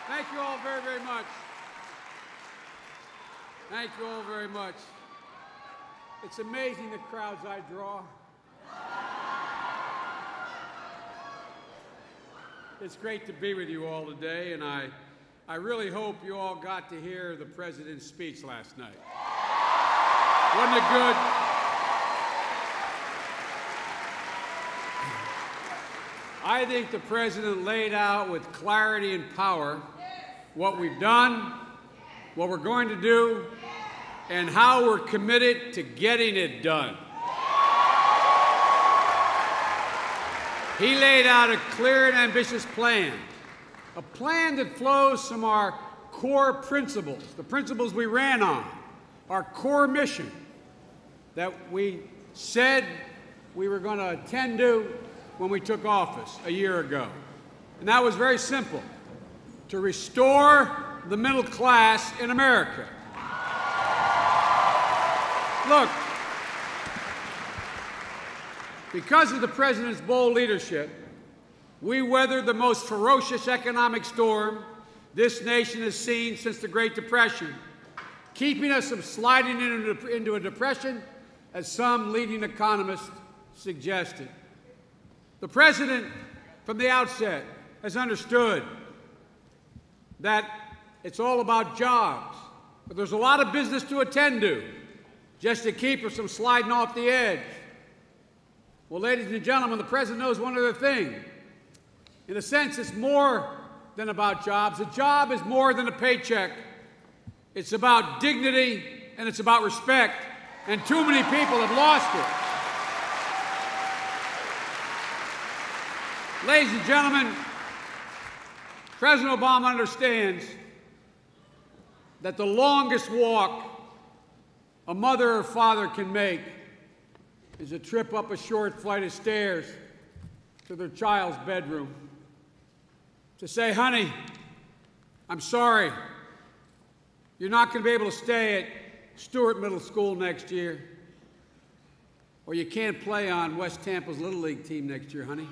Thank you all very, very much. Thank you all very much. It's amazing the crowds I draw. It's great to be with you all today, and I really hope you all got to hear the President's speech last night. Wasn't it good? I think the President laid out with clarity and power what we've done, what we're going to do, and how we're committed to getting it done. He laid out a clear and ambitious plan, a plan that flows from our core principles, the principles we ran on, our core mission that we said we were going to attend to when we took office a year ago. And that was very simple: to restore the middle class in America. Look, because of the President's bold leadership, we weathered the most ferocious economic storm this nation has seen since the Great Depression, keeping us from sliding into a depression, as some leading economists suggested. The President, from the outset, has understood that it's all about jobs, but there's a lot of business to attend to just to keep us from sliding off the edge. Well, ladies and gentlemen, the President knows one other thing. In a sense, it's more than about jobs. A job is more than a paycheck. It's about dignity and it's about respect, and too many people have lost it. Ladies and gentlemen, President Obama understands that the longest walk a mother or father can make is a trip up a short flight of stairs to their child's bedroom to say, "Honey, I'm sorry. You're not going to be able to stay at Stewart Middle School next year, or you can't play on West Tampa's Little League team next year, honey.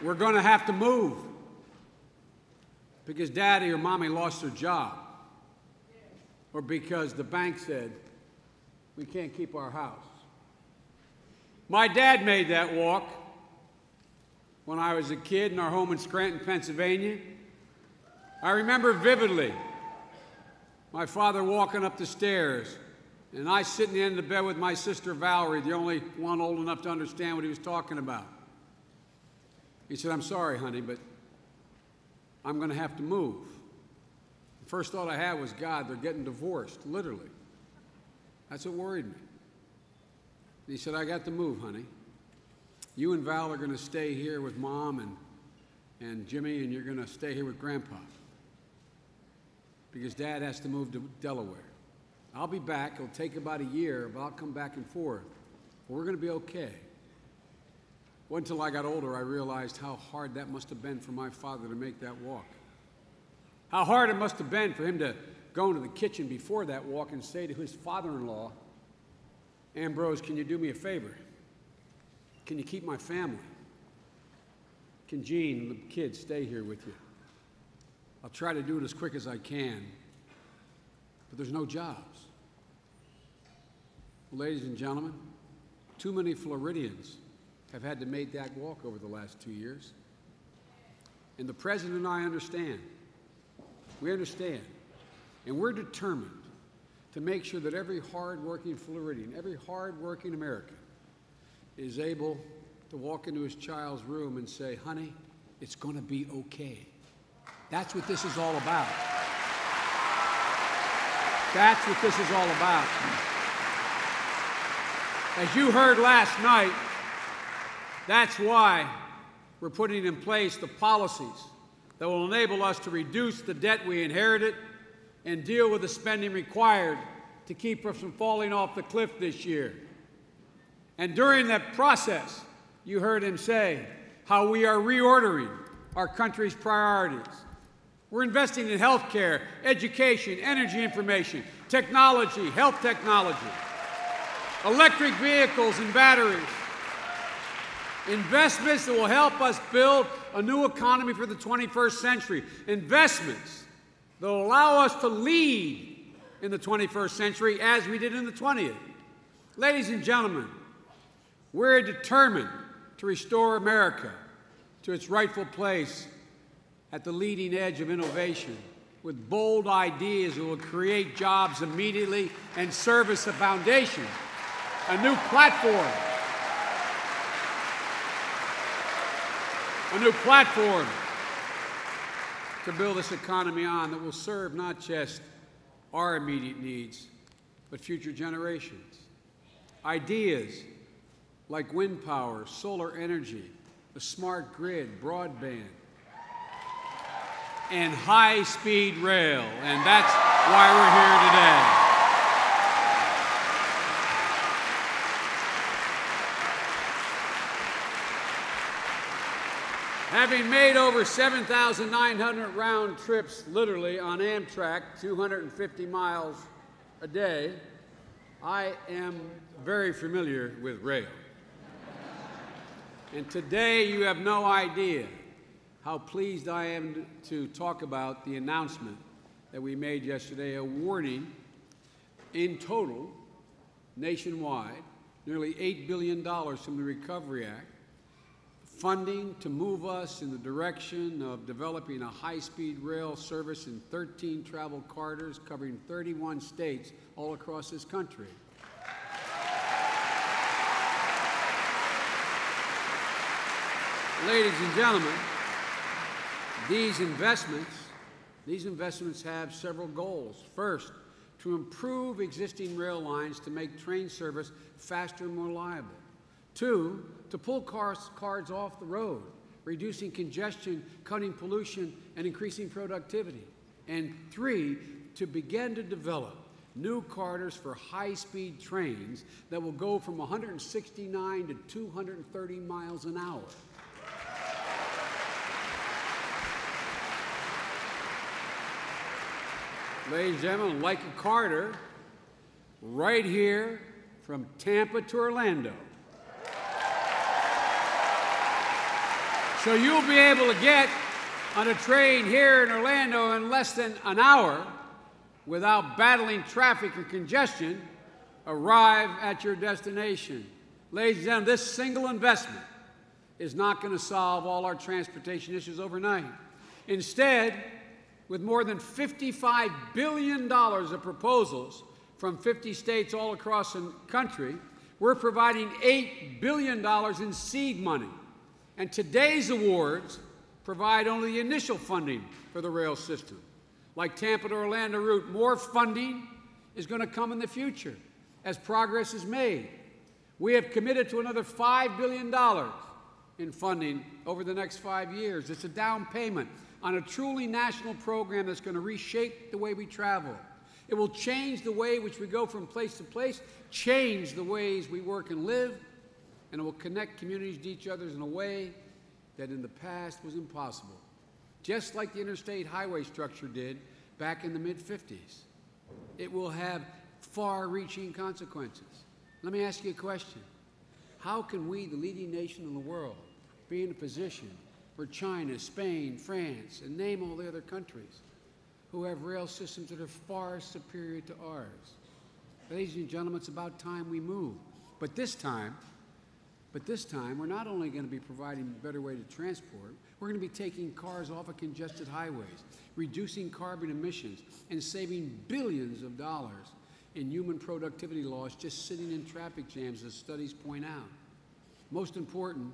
We're going to have to move because Daddy or Mommy lost their job, or because the bank said we can't keep our house." My dad made that walk when I was a kid in our home in Scranton, Pennsylvania. I remember vividly my father walking up the stairs and I sitting at the end of the bed with my sister Valerie, the only one old enough to understand what he was talking about. He said, "I'm sorry, honey, but I'm going to have to move." The first thought I had was, God, they're getting divorced, literally. That's what worried me. And he said, "I got to move, honey. You and Val are going to stay here with Mom and Jimmy, and you're going to stay here with Grandpa because Dad has to move to Delaware. I'll be back. It'll take about a year, but I'll come back and forth. But we're going to be okay." It wasn't until I got older I realized how hard that must have been for my father to make that walk. How hard it must have been for him to go into the kitchen before that walk and say to his father-in-law, "Ambrose, can you do me a favor? Can you keep my family? Can Jean and the kids stay here with you? I'll try to do it as quick as I can, but there's no jobs." Well, ladies and gentlemen, too many Floridians have had to make that walk over the last 2 years. And the President and I understand. We understand. And we're determined to make sure that every hard-working Floridian, every hard-working American is able to walk into his child's room and say, "Honey, it's going to be okay." That's what this is all about. That's what this is all about. As you heard last night, that's why we're putting in place the policies that will enable us to reduce the debt we inherited and deal with the spending required to keep us from falling off the cliff this year. And during that process, you heard him say how we are reordering our country's priorities. We're investing in health care, education, energy information, technology, health technology, electric vehicles and batteries. Investments that will help us build a new economy for the 21st century. Investments that will allow us to lead in the 21st century as we did in the 20th. Ladies and gentlemen, we're determined to restore America to its rightful place at the leading edge of innovation with bold ideas that will create jobs immediately and serve as a foundation, a new platform to build this economy on that will serve not just our immediate needs, but future generations. Ideas like wind power, solar energy, a smart grid, broadband, and high-speed rail, and that's why we're here today. Having made over 7,900 round trips, literally, on Amtrak, 250 miles a day, I am very familiar with rail. And today, you have no idea how pleased I am to talk about the announcement that we made yesterday, awarding, in total, nationwide, nearly $8 billion from the Recovery Act, funding to move us in the direction of developing a high-speed rail service in 13 travel corridors covering 31 states all across this country. Ladies and gentlemen, these investments have several goals. First, to improve existing rail lines to make train service faster and more reliable. Two, to pull cars off the road, reducing congestion, cutting pollution, and increasing productivity. And three, to begin to develop new corridors for high-speed trains that will go from 169 to 230 miles an hour. Ladies and gentlemen, like a corridor, right here from Tampa to Orlando. So you'll be able to get on a train here in Orlando in less than an hour without battling traffic and congestion, arrive at your destination. Ladies and gentlemen, this single investment is not going to solve all our transportation issues overnight. Instead, with more than $55 billion of proposals from 50 states all across the country, we're providing $8 billion in seed money. And today's awards provide only the initial funding for the rail system. Like Tampa to Orlando route, more funding is going to come in the future as progress is made. We have committed to another $5 billion in funding over the next 5 years. It's a down payment on a truly national program that's going to reshape the way we travel. It will change the way in which we go from place to place, change the ways we work and live, and it will connect communities to each other in a way that in the past was impossible, just like the interstate highway structure did back in the mid-50s. It will have far-reaching consequences. Let me ask you a question. How can we, the leading nation in the world, be in a position where China, Spain, France, and name all the other countries who have rail systems that are far superior to ours? Ladies and gentlemen, it's about time we move. But this time, we're not only going to be providing a better way to transport, we're going to be taking cars off of congested highways, reducing carbon emissions, and saving billions of dollars in human productivity loss just sitting in traffic jams, as studies point out. Most important,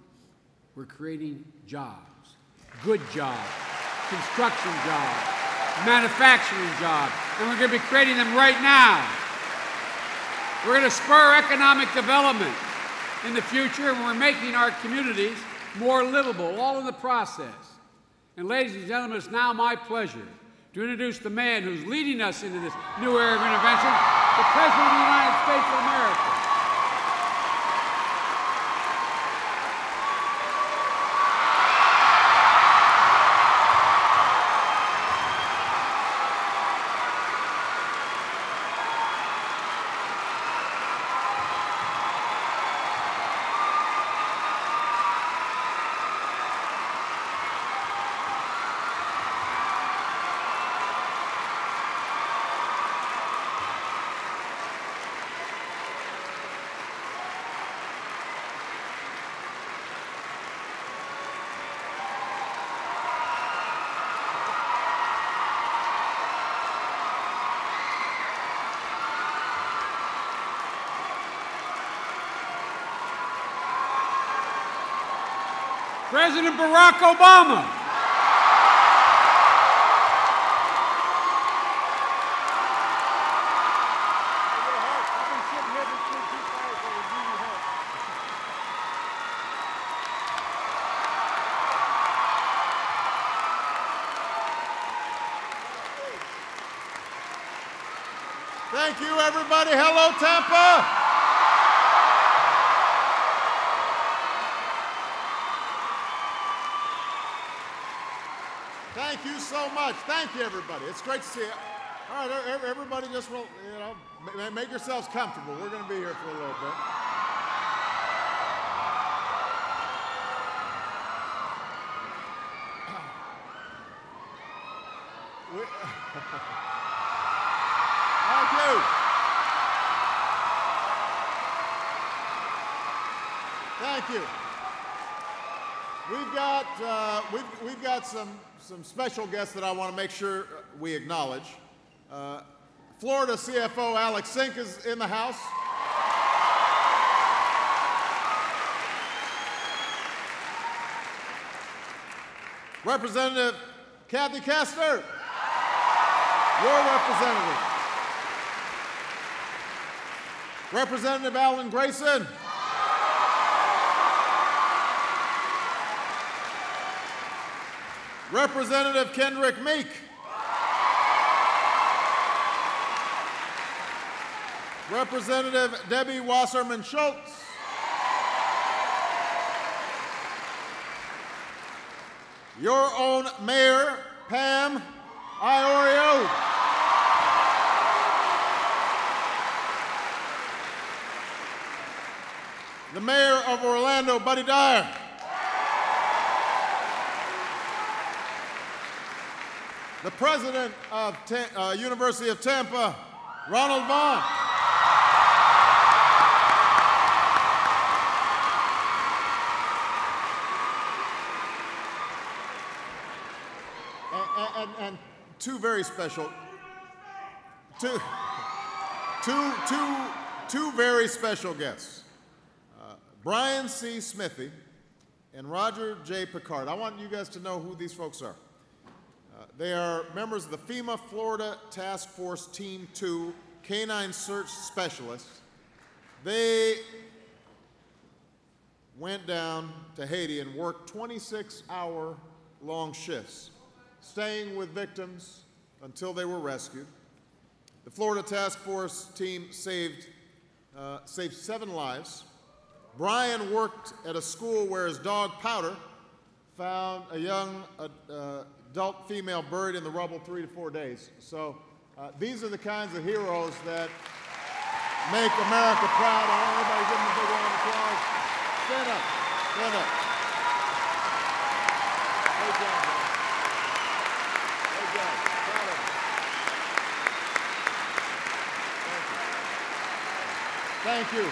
we're creating jobs, good jobs, construction jobs, manufacturing jobs, and we're going to be creating them right now. We're going to spur economic development in the future, and we're making our communities more livable, all in the process. And ladies and gentlemen, it's now my pleasure to introduce the man who's leading us into this new era of intervention, the President of the United States of America. President Barack Obama. Thank you, everybody. Hello, Tampa. Thank you so much. Thank you, everybody. It's great to see you. All right, everybody just, make yourselves comfortable. We're going to be here for a little bit. Thank you. Thank you. We've got some special guests that I want to make sure we acknowledge. Florida CFO Alex Sink is in the house. Representative Kathy Kastner, your representative. Representative Alan Grayson. Representative Kendrick Meek. Representative Debbie Wasserman Schultz. Your own Mayor, Pam Iorio. The Mayor of Orlando, Buddy Dyer. The President of University of Tampa, Ronald Vaughn. And two very special, two very special guests. Brian C. Smithy and Roger J. Picard. I want you guys to know who these folks are. They are members of the FEMA Florida Task Force Team 2 Canine Search Specialists. They went down to Haiti and worked 26-hour-long shifts, staying with victims until they were rescued. The Florida Task Force team saved 7 lives. Brian worked at a school where his dog Powder found a young adult female buried in the rubble 3 to 4 days. So these are the kinds of heroes that make America proud. I want everybody to give them a big round of applause. Stand up. Stand up. Great job, man. Great job. Proud of you. Thank you. Thank you.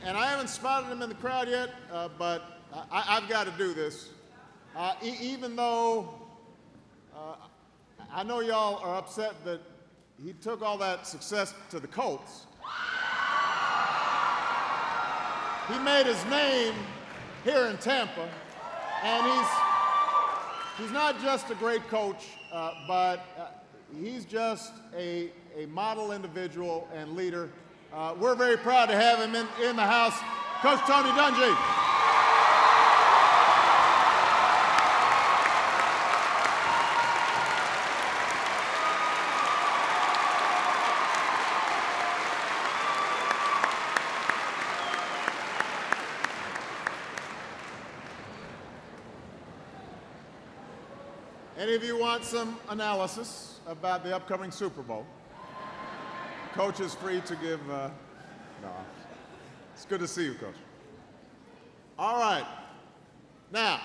And I haven't spotted him in the crowd yet, but I've got to do this. Even though I know y'all are upset that he took all that success to the Colts, he made his name here in Tampa, and he's not just a great coach, but he's just a model individual and leader. We're very proud to have him in the house, Coach Tony Dungy. Any of you want some analysis about the upcoming Super Bowl? Coach is free to give, no. It's good to see you, Coach. All right. Now,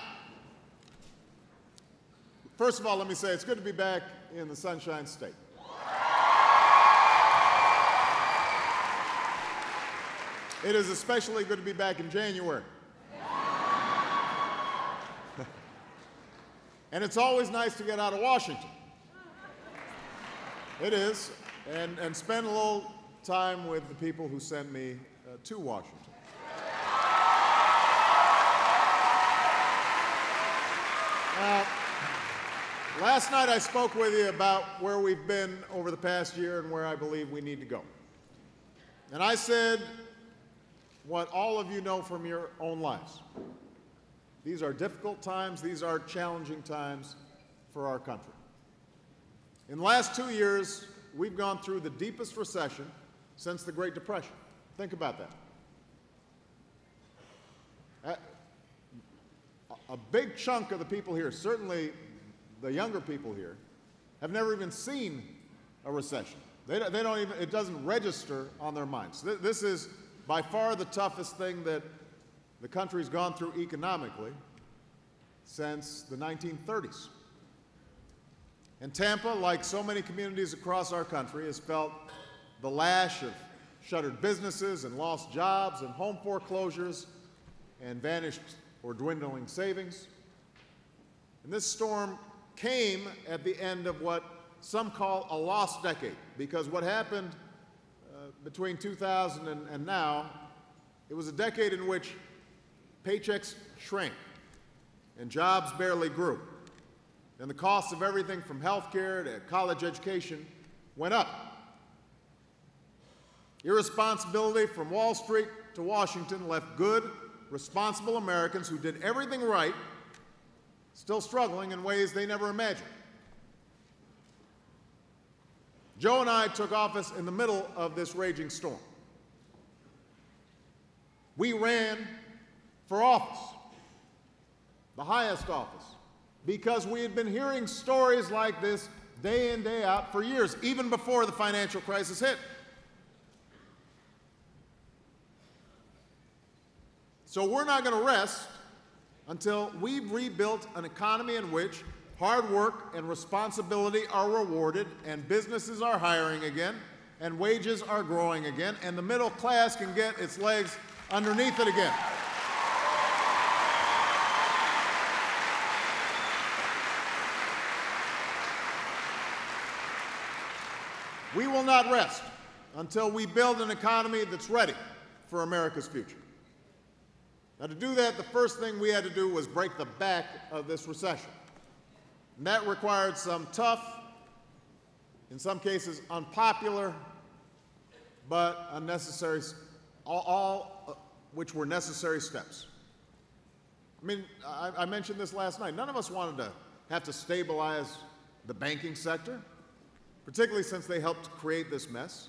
first of all, let me say it's good to be back in the Sunshine State. It is especially good to be back in January. And it's always nice to get out of Washington. It is. And spend a little time with the people who sent me to Washington. Now, last night I spoke with you about where we've been over the past year and where I believe we need to go. And I said what all of you know from your own lives. These are difficult times, these are challenging times for our country. In the last 2 years, we've gone through the deepest recession since the Great Depression. Think about that. A big chunk of the people here, certainly the younger people here, have never even seen a recession. They don't even, it doesn't register on their minds. This is by far the toughest thing that the country's gone through economically since the 1930s. And Tampa, like so many communities across our country, has felt the lash of shuttered businesses and lost jobs and home foreclosures and vanished or dwindling savings. And this storm came at the end of what some call a lost decade, because what happened between 2000 and now, it was a decade in which paychecks shrank and jobs barely grew, and the cost of everything from health care to college education went up. Irresponsibility from Wall Street to Washington left good, responsible Americans who did everything right still struggling in ways they never imagined. Joe and I took office in the middle of this raging storm. We ran for office, the highest office, because we had been hearing stories like this day in, day out for years, even before the financial crisis hit. So we're not going to rest until we've rebuilt an economy in which hard work and responsibility are rewarded, and businesses are hiring again, and wages are growing again, and the middle class can get its legs underneath it again. We will not rest until we build an economy that's ready for America's future. Now, to do that, the first thing we had to do was break the back of this recession. And that required some tough, in some cases unpopular, but unnecessary, all which were necessary steps. I mean, I mentioned this last night. None of us wanted to have to stabilize the banking sector, particularly since they helped create this mess.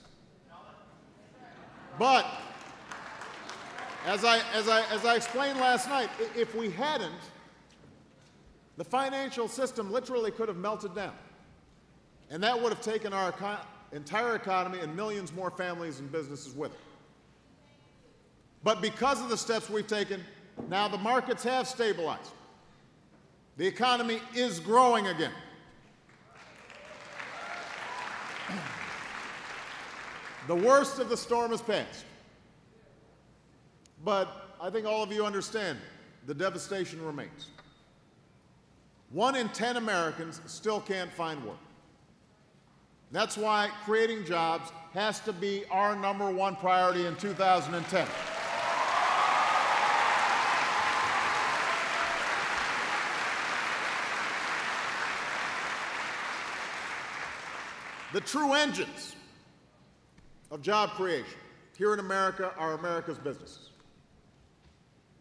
But as I explained last night, if we hadn't, the financial system literally could have melted down. And that would have taken our entire economy and millions more families and businesses with it. But because of the steps we've taken, now the markets have stabilized. The economy is growing again. The worst of the storm has passed. But I think all of you understand the devastation remains. 1 in 10 Americans still can't find work. That's why creating jobs has to be our #1 priority in 2010. The true engines of job creation here in America are America's businesses.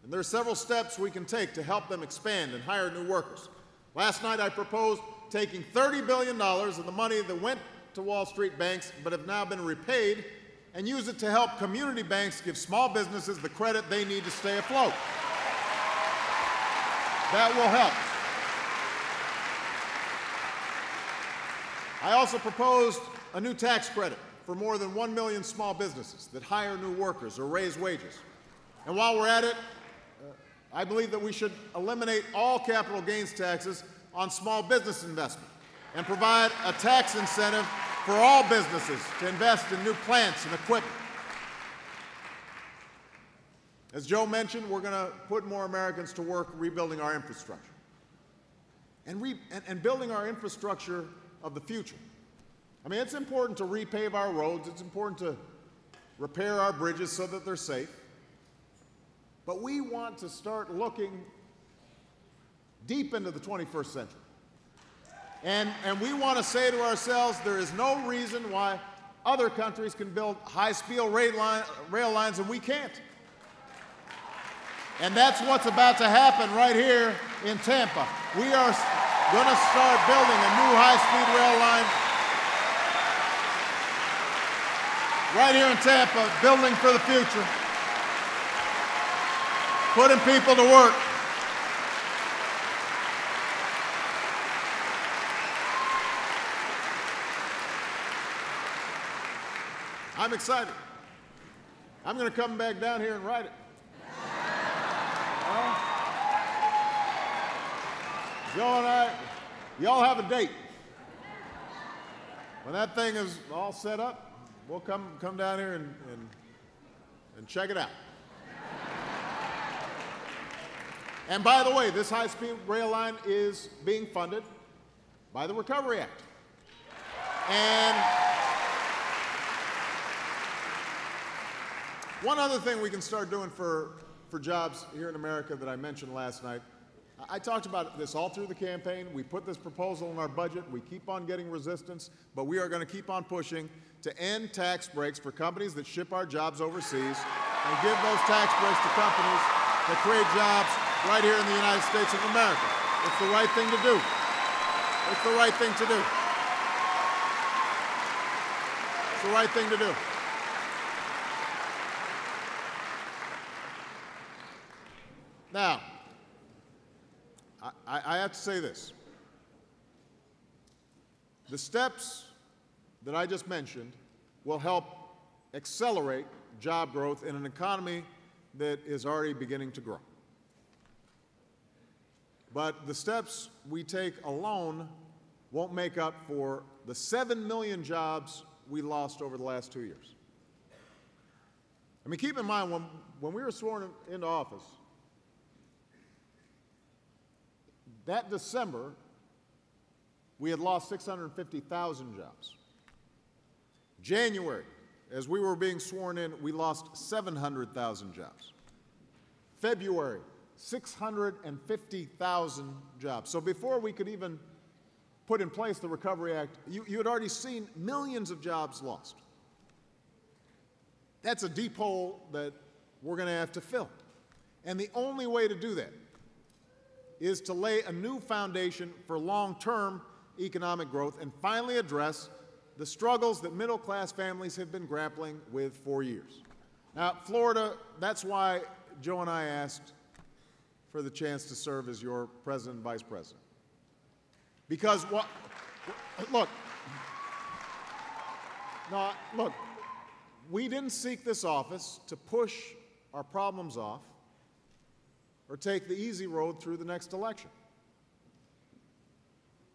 And there are several steps we can take to help them expand and hire new workers. Last night I proposed taking $30 billion of the money that went to Wall Street banks but have now been repaid and use it to help community banks give small businesses the credit they need to stay afloat. That will help. I also proposed a new tax credit for more than 1 million small businesses that hire new workers or raise wages. And while we're at it, I believe that we should eliminate all capital gains taxes on small business investment and provide a tax incentive for all businesses to invest in new plants and equipment. As Joe mentioned, we're going to put more Americans to work rebuilding our infrastructure and building our infrastructure of the future. I mean, it's important to repave our roads. It's important to repair our bridges so that they're safe. But we want to start looking deep into the 21st century. And we want to say to ourselves, there is no reason why other countries can build high-speed rail lines and we can't. And that's what's about to happen right here in Tampa. We are going to start building a new high-speed rail line right here in Tampa, building for the future, putting people to work. I'm excited. I'm going to come back down here and write it. Joe and I, y'all have a date. When that thing is all set up, we'll come down here and check it out. And by the way, this high-speed rail line is being funded by the Recovery Act. And one other thing we can start doing for jobs here in America that I mentioned last night, I talked about this all through the campaign. We put this proposal in our budget. We keep on getting resistance, but we are going to keep on pushing to end tax breaks for companies that ship our jobs overseas and give those tax breaks to companies that create jobs right here in the United States of America. It's the right thing to do. It's the right thing to do. It's the right thing to do. Now, I have to say this. The steps that I just mentioned will help accelerate job growth in an economy that is already beginning to grow. But the steps we take alone won't make up for the 7 million jobs we lost over the last 2 years. I mean, keep in mind, when we were sworn into office, that December, we had lost 650,000 jobs. January, as we were being sworn in, we lost 700,000 jobs. February, 650,000 jobs. So before we could even put in place the Recovery Act, you had already seen millions of jobs lost. That's a deep hole that we're going to have to fill. And the only way to do that is to lay a new foundation for long-term economic growth and finally address the struggles that middle-class families have been grappling with for years. Now, Florida, that's why Joe and I asked for the chance to serve as your president and vice president. Because, look, we didn't seek this office to push our problems off or take the easy road through the next election.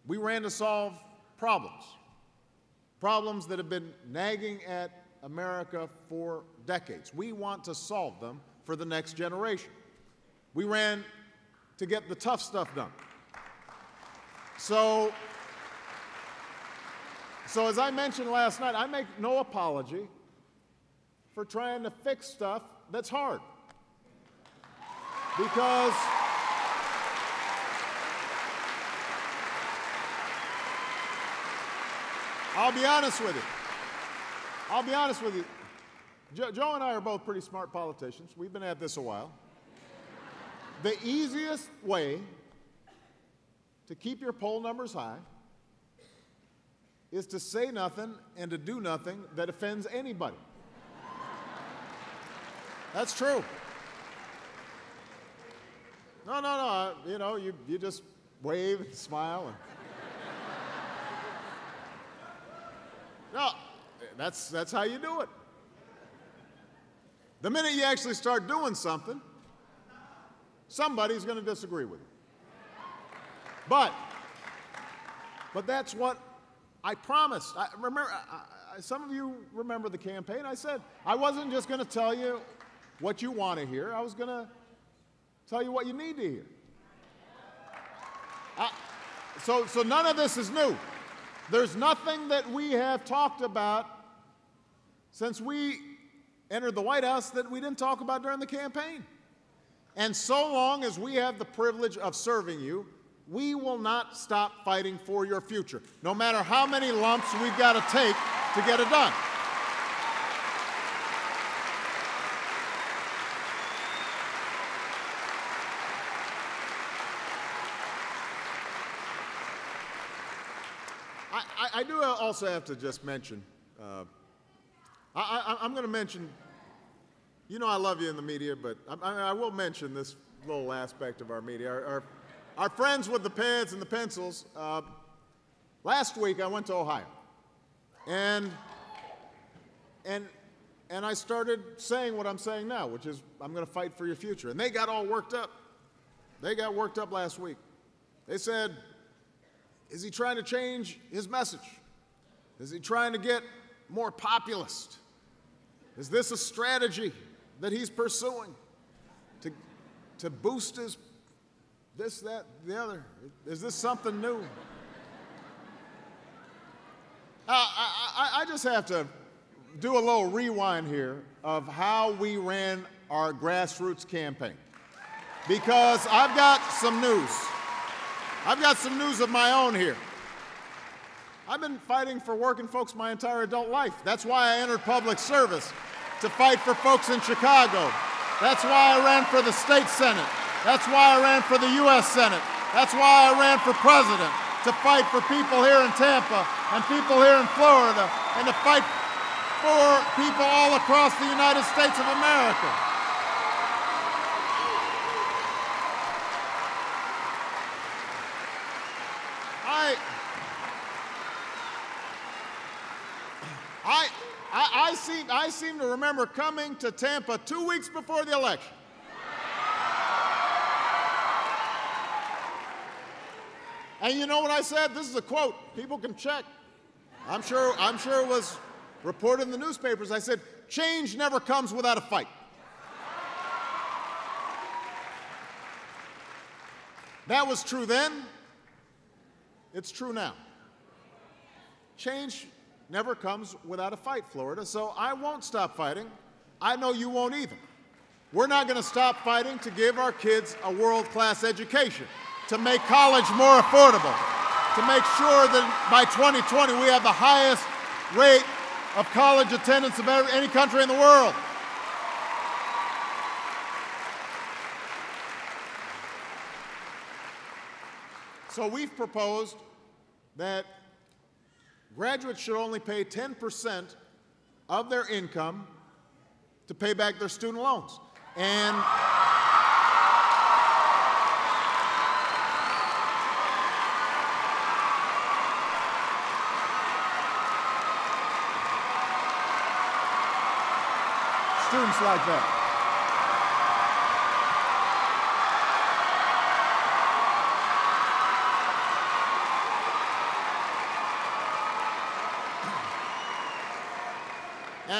We ran to solve problems that have been nagging at America for decades. We want to solve them for the next generation. We ran to get the tough stuff done. So as I mentioned last night, I make no apology for trying to fix stuff that's hard. Because I'll be honest with you. Joe and I are both pretty smart politicians. We've been at this a while. The easiest way to keep your poll numbers high is to say nothing and to do nothing that offends anybody. That's true. No. You know, you just wave and smile. No, that's how you do it. The minute you actually start doing something, somebody's going to disagree with you. But that's what I promised. Some of you remember the campaign. I said I wasn't just going to tell you what you want to hear. I was going to tell you what you need to hear. So none of this is new. There's nothing that we have talked about since we entered the White House that we didn't talk about during the campaign. And so long as we have the privilege of serving you, we will not stop fighting for your future, no matter how many lumps we've got to take to get it done. I do also have to just mention, I'm going to mention, you know I love you in the media, but I will mention this little aspect of our media. Our friends with the pads and the pencils, last week I went to Ohio, and I started saying what I'm saying now, which is I'm going to fight for your future. And they got all worked up. They got worked up last week. They said, is he trying to change his message? Is he trying to get more populist? Is this a strategy that he's pursuing to boost his this, that, the other? Is this something new? I just have to do a little rewind here of how we ran our grassroots campaign, because I've got some news. I've got some news of my own here. I've been fighting for working folks my entire adult life. That's why I entered public service, to fight for folks in Chicago. That's why I ran for the state Senate. That's why I ran for the U.S. Senate. That's why I ran for president, to fight for people here in Tampa and people here in Florida, and to fight for people all across the United States of America. I seem to remember coming to Tampa 2 weeks before the election. And you know what I said? This is a quote. People can check. I'm sure it was reported in the newspapers. I said, change never comes without a fight. That was true then. It's true now. Change never comes without a fight, Florida, so I won't stop fighting. I know you won't either. We're not going to stop fighting to give our kids a world-class education, to make college more affordable, to make sure that by 2020 we have the highest rate of college attendance of any country in the world. So we've proposed that graduates should only pay 10% of their income to pay back their student loans. And students like that.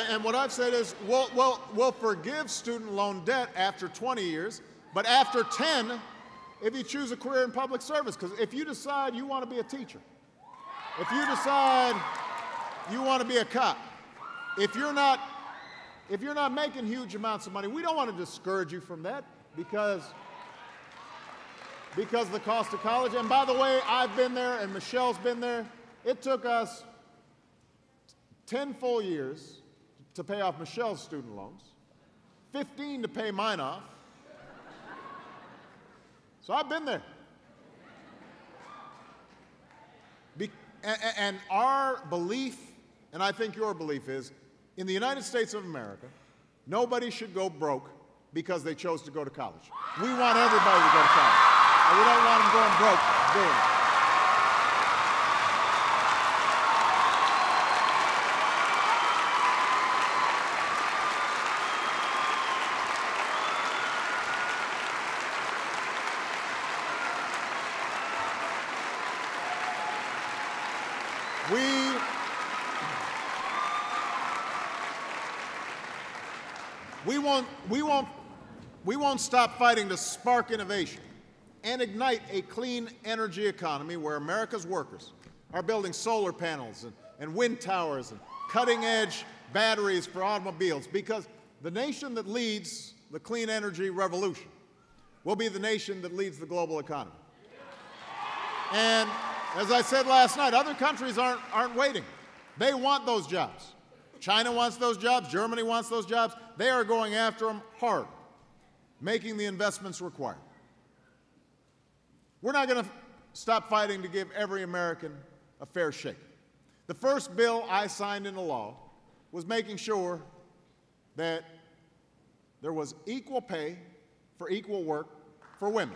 And what I've said is, we'll forgive student loan debt after 20 years, but after 10, if you choose a career in public service. Because if you decide you want to be a teacher, if you decide you want to be a cop, if you're not making huge amounts of money, we don't want to discourage you from that, because of the cost of college. And by the way, I've been there and Michelle's been there. It took us 10 full years to pay off Michelle's student loans, 15 to pay mine off. So I've been there. And our belief, and I think your belief is, in the United States of America, nobody should go broke because they chose to go to college. We want everybody to go to college, and we don't want them going broke doing it. We won't stop fighting to spark innovation and ignite a clean energy economy where America's workers are building solar panels and wind towers and cutting-edge batteries for automobiles, because the nation that leads the clean energy revolution will be the nation that leads the global economy. And as I said last night, other countries aren't waiting. They want those jobs. China wants those jobs. Germany wants those jobs. They are going after them hard, making the investments required. We're not going to stop fighting to give every American a fair shake. The first bill I signed into law was making sure that there was equal pay for equal work for women,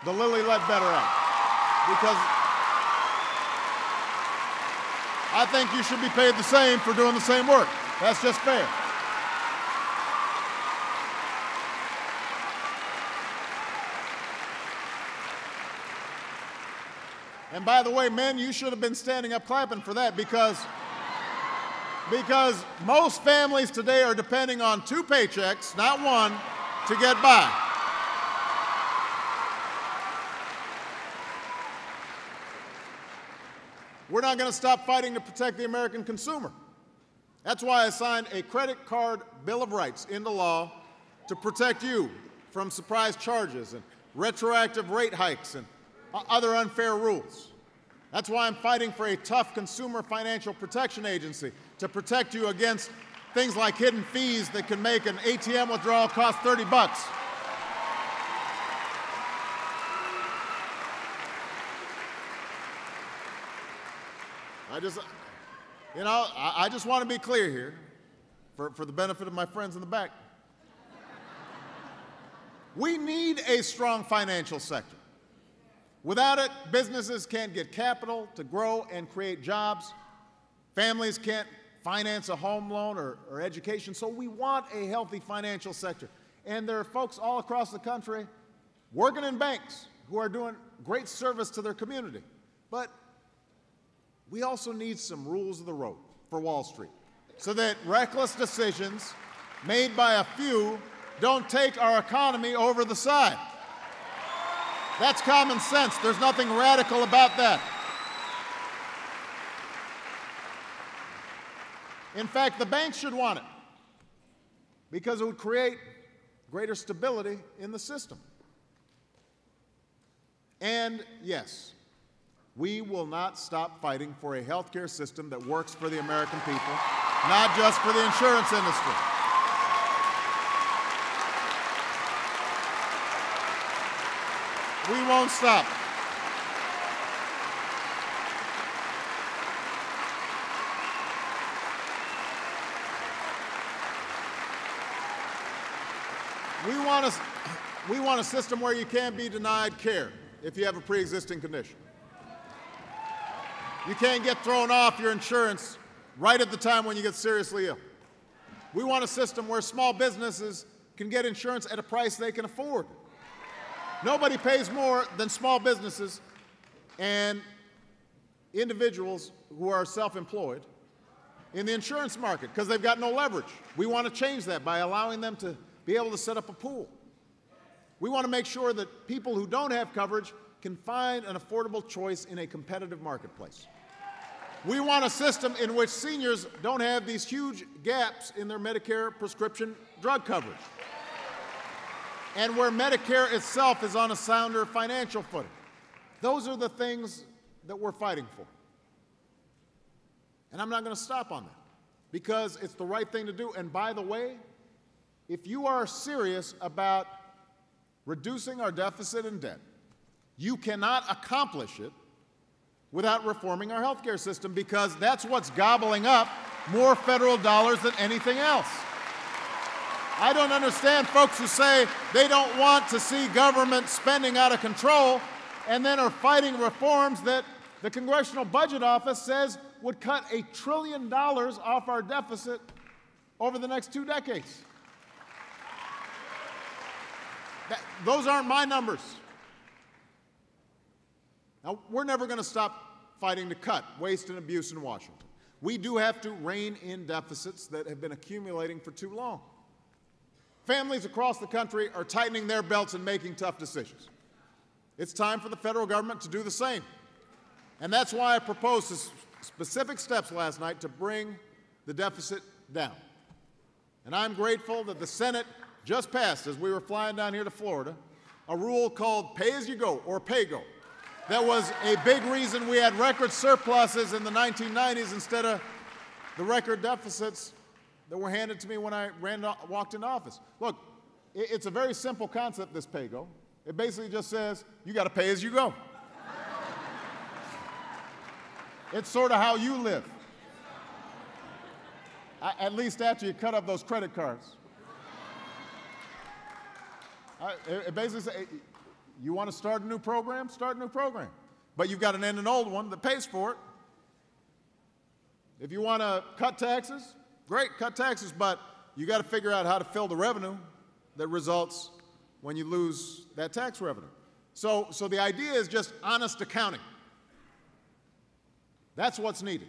the Lilly Ledbetter Act, because I think you should be paid the same for doing the same work. That's just fair. And by the way, men, you should have been standing up clapping for that because most families today are depending on 2 paychecks, not 1, to get by. We're not going to stop fighting to protect the American consumer. That's why I signed a credit card Bill of Rights into law to protect you from surprise charges and retroactive rate hikes and other unfair rules. That's why I'm fighting for a tough consumer financial protection agency to protect you against things like hidden fees that can make an ATM withdrawal cost $30. I just want to be clear here for the benefit of my friends in the back. We need a strong financial sector. Without it, businesses can't get capital to grow and create jobs. Families can't finance a home loan or education. So we want a healthy financial sector. And there are folks all across the country working in banks who are doing great service to their community. But we also need some rules of the road for Wall Street so that reckless decisions made by a few don't take our economy over the side. That's common sense. There's nothing radical about that. In fact, the banks should want it because it would create greater stability in the system. And yes, we will not stop fighting for a health care system that works for the American people, not just for the insurance industry. We won't stop. We want a system where you can't be denied care if you have a pre-existing condition. You can't get thrown off your insurance right at the time when you get seriously ill. We want a system where small businesses can get insurance at a price they can afford. Nobody pays more than small businesses and individuals who are self-employed in the insurance market because they've got no leverage. We want to change that by allowing them to be able to set up a pool. We want to make sure that people who don't have coverage can find an affordable choice in a competitive marketplace. We want a system in which seniors don't have these huge gaps in their Medicare prescription drug coverage, and where Medicare itself is on a sounder financial footing. Those are the things that we're fighting for. And I'm not going to stop on that because it's the right thing to do. And by the way, if you are serious about reducing our deficit and debt, you cannot accomplish it without reforming our health care system because that's what's gobbling up more federal dollars than anything else. I don't understand folks who say they don't want to see government spending out of control and then are fighting reforms that the Congressional Budget Office says would cut $1 trillion off our deficit over the next 2 decades. Those aren't my numbers. Now, we're never going to stop fighting to cut waste and abuse in Washington. We do have to rein in deficits that have been accumulating for too long. Families across the country are tightening their belts and making tough decisions. It's time for the federal government to do the same. And that's why I proposed specific steps last night to bring the deficit down. And I'm grateful that the Senate just passed, as we were flying down here to Florida, a rule called pay-as-you-go, or pay-go. That was a big reason we had record surpluses in the 1990s instead of the record deficits that were handed to me when I walked into office. Look, it's a very simple concept, this pay-go. It basically just says, you got to pay as you go. It's sort of how you live. At least after you cut up those credit cards. It basically says, you want to start a new program? Start a new program. But you've got to end an old one that pays for it. If you want to cut taxes, great, cut taxes, but you got to figure out how to fill the revenue that results when you lose that tax revenue. So the idea is just honest accounting. That's what's needed.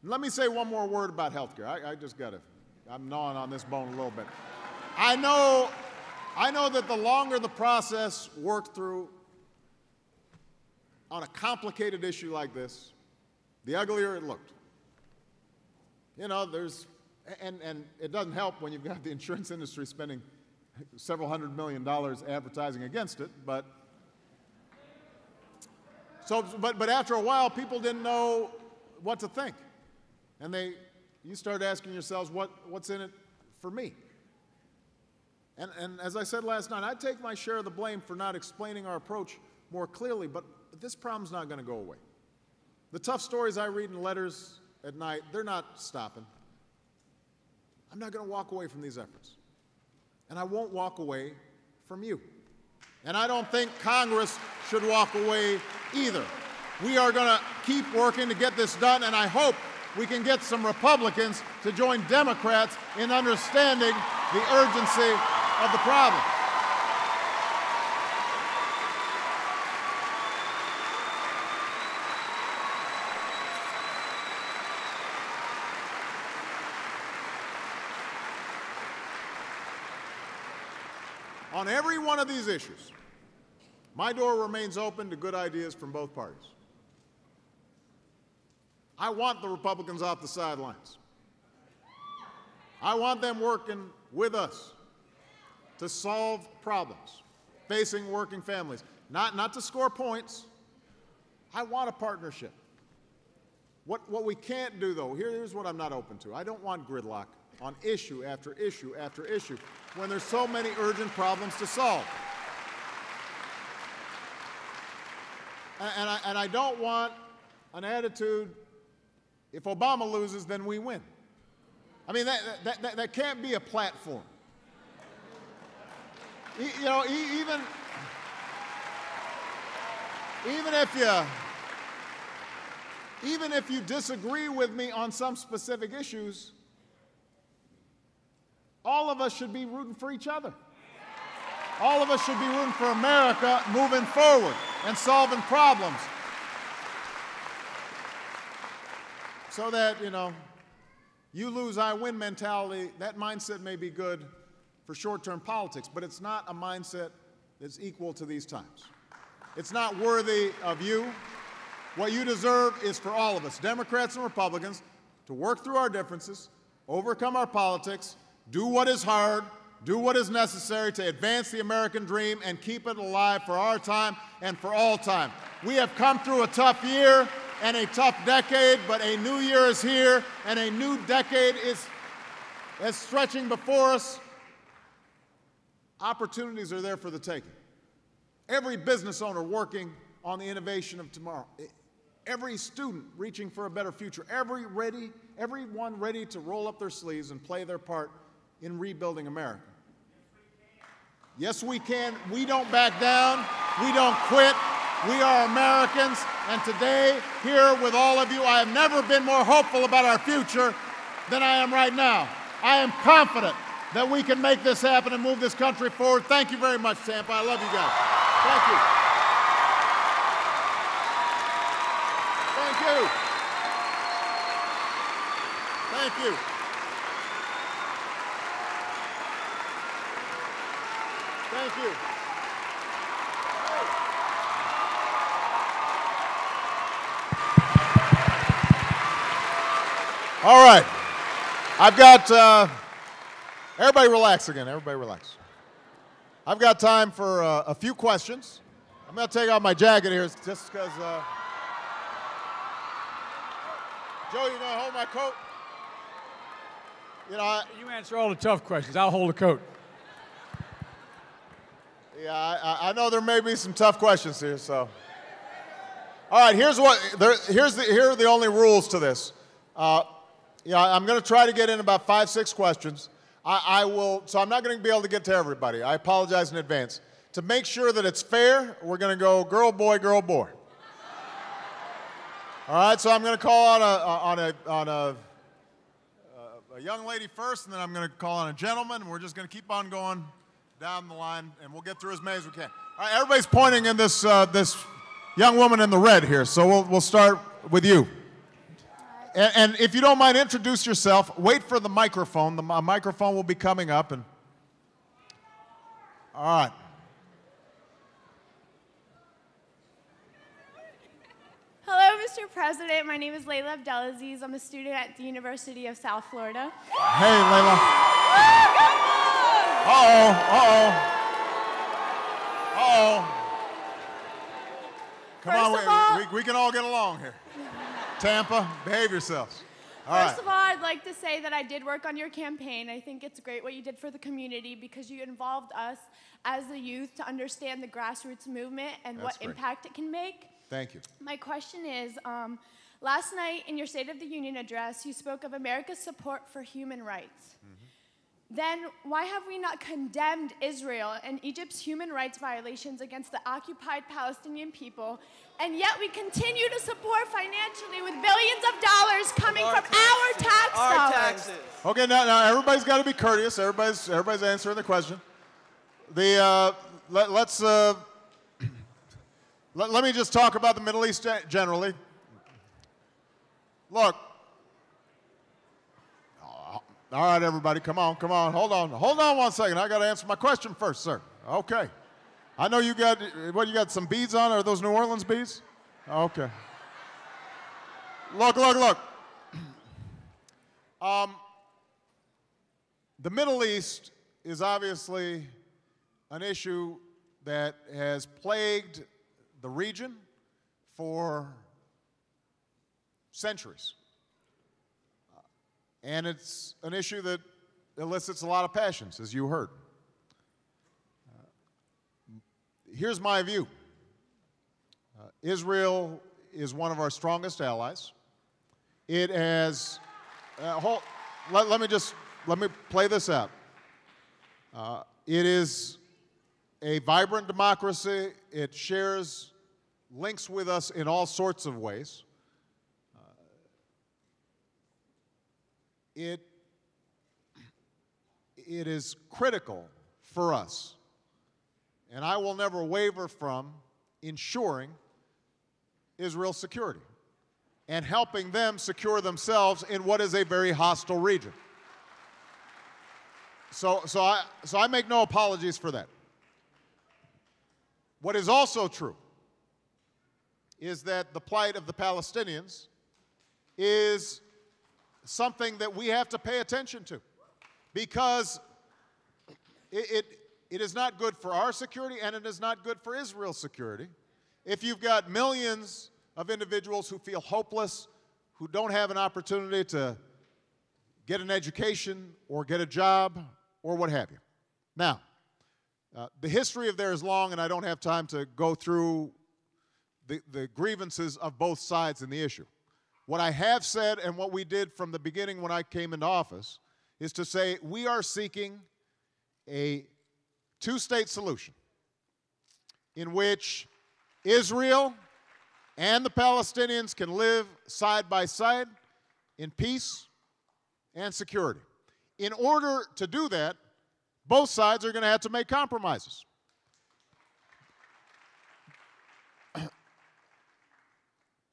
Let me say one more word about health care. I'm gnawing on this bone a little bit. I know that the longer the process worked through on a complicated issue like this, the uglier it looked. You know, and it doesn't help when you've got the insurance industry spending several $100 million advertising against it, but after a while, people didn't know what to think. And you start asking yourselves, what's in it for me? And as I said last night, I take my share of the blame for not explaining our approach more clearly, but this problem's not going to go away. The tough stories I read in letters at night, they're not stopping. I'm not going to walk away from these efforts. And I won't walk away from you. And I don't think Congress should walk away either. We are going to keep working to get this done, and I hope we can get some Republicans to join Democrats in understanding the urgency of the problem. On every one of these issues, my door remains open to good ideas from both parties. I want the Republicans off the sidelines. I want them working with us to solve problems facing working families, not to score points. I want a partnership. What we can't do, though, here's what I'm not open to. I don't want gridlock on issue after issue after issue when there's so many urgent problems to solve. And I don't want an attitude, if Obama loses, then we win. I mean, that can't be a platform. You know, even if you disagree with me on some specific issues, all of us should be rooting for each other. All of us should be rooting for America moving forward and solving problems. So that, you know, you lose, I win mentality, that mindset may be good for short-term politics, but it's not a mindset that's equal to these times. It's not worthy of you. What you deserve is for all of us, Democrats and Republicans, to work through our differences, overcome our politics, do what is hard, do what is necessary to advance the American dream and keep it alive for our time and for all time. We have come through a tough year and a tough decade, but a new year is here and a new decade is stretching before us. Opportunities are there for the taking. Every business owner working on the innovation of tomorrow, every student reaching for a better future, everyone ready to roll up their sleeves and play their part in rebuilding America. Yes, we can. We don't back down. We don't quit. We are Americans. And today, here with all of you, I have never been more hopeful about our future than I am right now. I am confident that we can make this happen and move this country forward. Thank you very much, Tampa. I love you guys. Thank you. Thank you. Thank you. Thank you. All right. I've got, everybody relax again, everybody relax. I've got time for a few questions. I'm going to take off my jacket here just because, Joe, you going to hold my coat? You know, You answer all the tough questions. I'll hold the coat. Yeah, I know there may be some tough questions here, so. All right, here are the only rules to this. I'm going to try to get in about 5, 6 questions. So I'm not going to be able to get to everybody. I apologize in advance. To make sure that it's fair, we're going to go girl, boy, girl, boy. All right, so I'm going to call on a young lady first, and then I'm going to call on a gentleman, and we're just going to keep on going down the line, and we'll get through as many as we can. All right, everybody's pointing in this young woman in the red here, so we'll start with you. And if you don't mind, introduce yourself. Wait for the microphone. The microphone will be coming up. And all right. Hello, Mr. President. My name is Layla Abdelaziz. I'm a student at the University of South Florida. Hey, Layla. Uh-oh, uh-oh. Uh-oh. Come on, we can all get along here. Tampa, behave yourselves. First of all, I'd like to say that I did work on your campaign. I think it's great what you did for the community because you involved us as the youth to understand the grassroots movement and what impact it can make. Thank you. My question is, last night in your State of the Union address, you spoke of America's support for human rights. Then why have we not condemned Israel and Egypt's human rights violations against the occupied Palestinian people, and yet we continue to support financially with billions of dollars coming from our tax dollars? Okay, now everybody's got to be courteous. Everybody's answering the question. Let me just talk about the Middle East generally. Look. All right, everybody, come on. Hold on 1 second. I got to answer my question first, sir. Okay. I know you got some beads on? Are those New Orleans beads? Okay. Look. The Middle East is obviously an issue that has plagued the region for centuries. And it's an issue that elicits a lot of passions, as you heard. Here's my view. Israel is one of our strongest allies. It has, let me play this out. It is a vibrant democracy. It shares links with us in all sorts of ways. It is critical for us, and I will never waver from ensuring Israel's security and helping them secure themselves in what is a very hostile region. So I make no apologies for that. What is also true is that the plight of the Palestinians is something that we have to pay attention to, because it is not good for our security and it is not good for Israel's security if you've got millions of individuals who feel hopeless, who don't have an opportunity to get an education or get a job or what have you. Now, the history of there is long, and I don't have time to go through the grievances of both sides in the issue. What I have said and what we did from the beginning when I came into office is to say we are seeking a two-state solution in which Israel and the Palestinians can live side by side in peace and security. In order to do that, both sides are going to have to make compromises.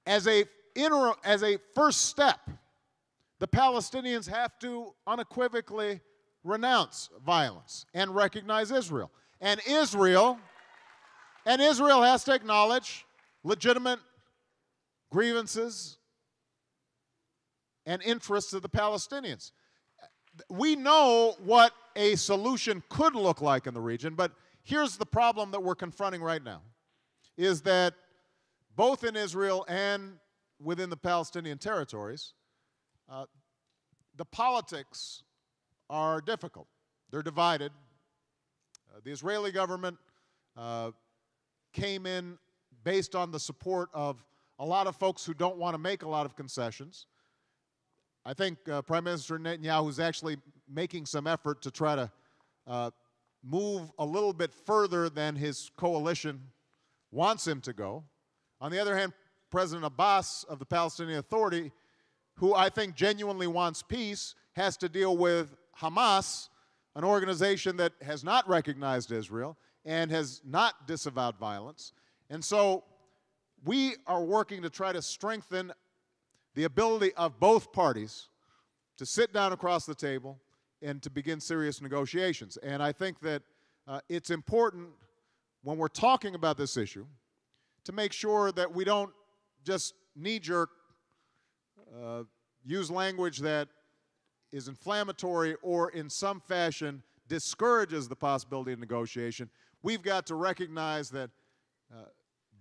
As a first step, the Palestinians have to unequivocally renounce violence and recognize Israel. And Israel has to acknowledge legitimate grievances and interests of the Palestinians. we know what a solution could look like in the region, but here's the problem that we're confronting right now, is that both in Israel and within the Palestinian territories, the politics are difficult. They're divided. The Israeli government came in based on the support of a lot of folks who don't want to make a lot of concessions. I think Prime Minister Netanyahu is actually making some effort to try to move a little bit further than his coalition wants him to go. On the other hand, President Abbas of the Palestinian Authority, who I think genuinely wants peace, has to deal with Hamas, an organization that has not recognized Israel and has not disavowed violence. And so we are working to try to strengthen the ability of both parties to sit down across the table and to begin serious negotiations. And I think that it's important when we're talking about this issue to make sure that we don't just knee-jerk use language that is inflammatory or in some fashion discourages the possibility of negotiation. We've got to recognize that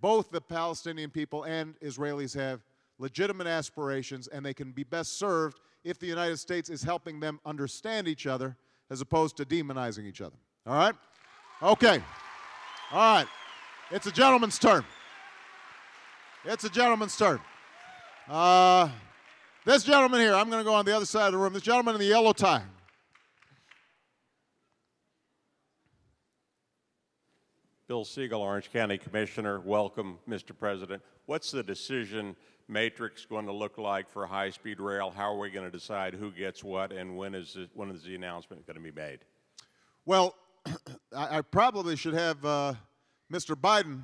both the Palestinian people and Israelis have legitimate aspirations, and they can be best served if the United States is helping them understand each other as opposed to demonizing each other. All right? Okay. All right. It's a gentleman's turn. It's a gentleman's turn. This gentleman here, I'm going to go on the other side of the room. This gentleman in the yellow tie. Bill Siegel, Orange County Commissioner. Welcome, Mr. President. What's the decision matrix going to look like for high-speed rail? How are we going to decide who gets what, and when is the announcement going to be made? Well, I probably should have Mr. Biden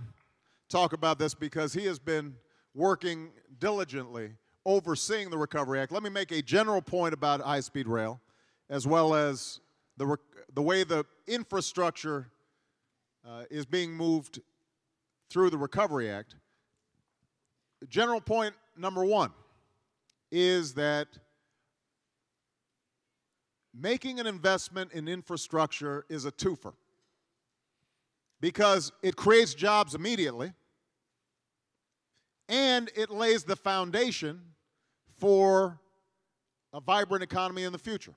talk about this because he has been working diligently overseeing the Recovery Act. Let me make a general point about high-speed rail, as well as the way the infrastructure is being moved through the Recovery Act. General point number one is that making an investment in infrastructure is a twofer because it creates jobs immediately and it lays the foundation for a vibrant economy in the future.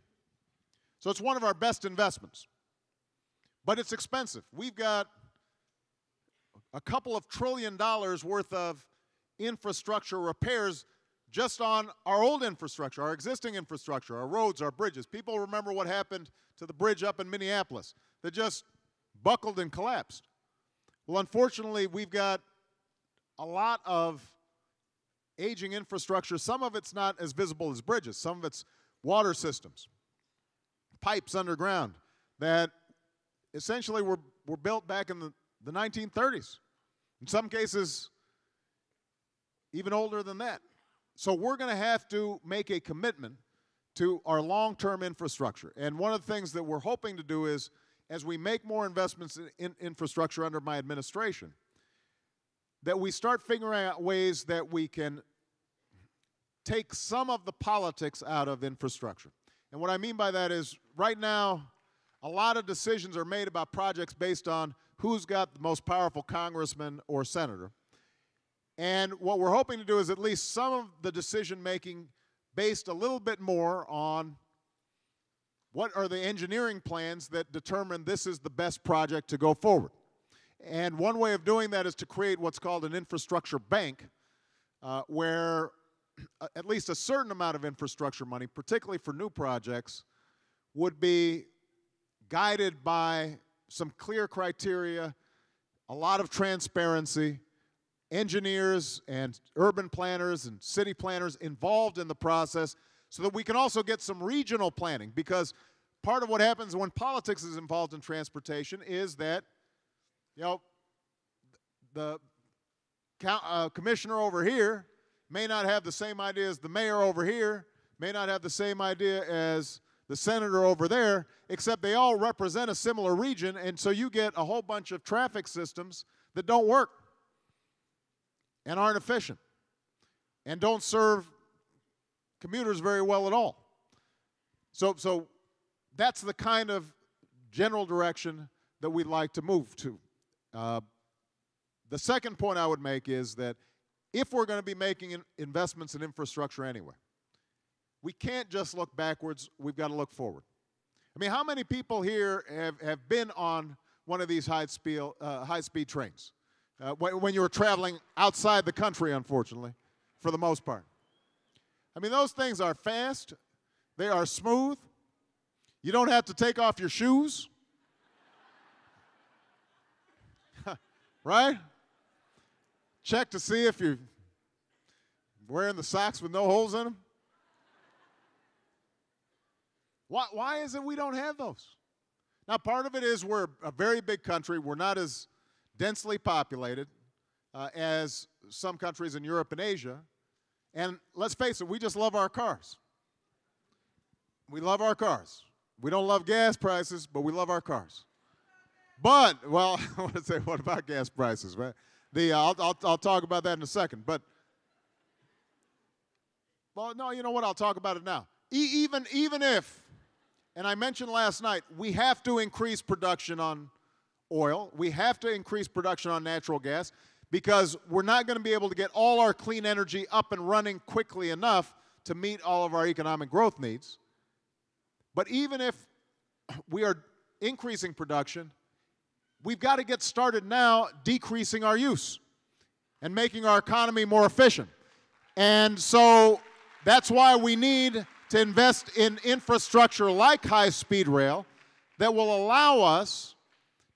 So it's one of our best investments. But it's expensive. We've got a couple of $1 trillion worth of infrastructure repairs just on our old infrastructure, our existing infrastructure, our roads, our bridges. People remember what happened to the bridge up in Minneapolis that just buckled and collapsed. Well, unfortunately, we've got a lot of aging infrastructure. Some of it's not as visible as bridges. Some of it's water systems, pipes underground that essentially were built back in the 1930s. In some cases, even older than that. So we're going to have to make a commitment to our long-term infrastructure. And one of the things that we're hoping to do is, as we make more investments in infrastructure under my administration, that we start figuring out ways that we can take some of the politics out of infrastructure. And what I mean by that is, right now, a lot of decisions are made about projects based on who's got the most powerful congressman or senator. And what we're hoping to do is at least some of the decision-making based a little bit more on what are the engineering plans that determine this is the best project to go forward. And one way of doing that is to create what's called an infrastructure bank, where at least a certain amount of infrastructure money, particularly for new projects, would be guided by some clear criteria, a lot of transparency, engineers and urban planners and city planners involved in the process so that we can also get some regional planning, because part of what happens when politics is involved in transportation is that, you know, the commissioner over here may not have the same idea as the mayor over here, may not have the same idea as the senator over there, except they all represent a similar region, and so you get a whole bunch of traffic systems that don't work and aren't efficient and don't serve commuters very well at all. So that's the kind of general direction that we'd like to move to. The second point I would make is that if we're going to be making investments in infrastructure anyway, we can't just look backwards, we've got to look forward. I mean, how many people here have been on one of these high-speed trains when you were traveling outside the country, unfortunately, for the most part? I mean, those things are fast, they are smooth, you don't have to take off your shoes, right? Check to see if you're wearing the socks with no holes in them. Why is it we don't have those? Now, part of it is we're a very big country. We're not as densely populated as some countries in Europe and Asia. And let's face it, we just love our cars. We love our cars. We don't love gas prices, but we love our cars. But, well, I want to say, what about gas prices, man? I'll talk about that in a second. But, well, no, you know what? I'll talk about it now. Even if, and I mentioned last night, we have to increase production on oil. We have to increase production on natural gas because we're not going to be able to get all our clean energy up and running quickly enough to meet all of our economic growth needs. But even if we are increasing production, we've got to get started now decreasing our use and making our economy more efficient. And so that's why we need to invest in infrastructure like high-speed rail that will allow us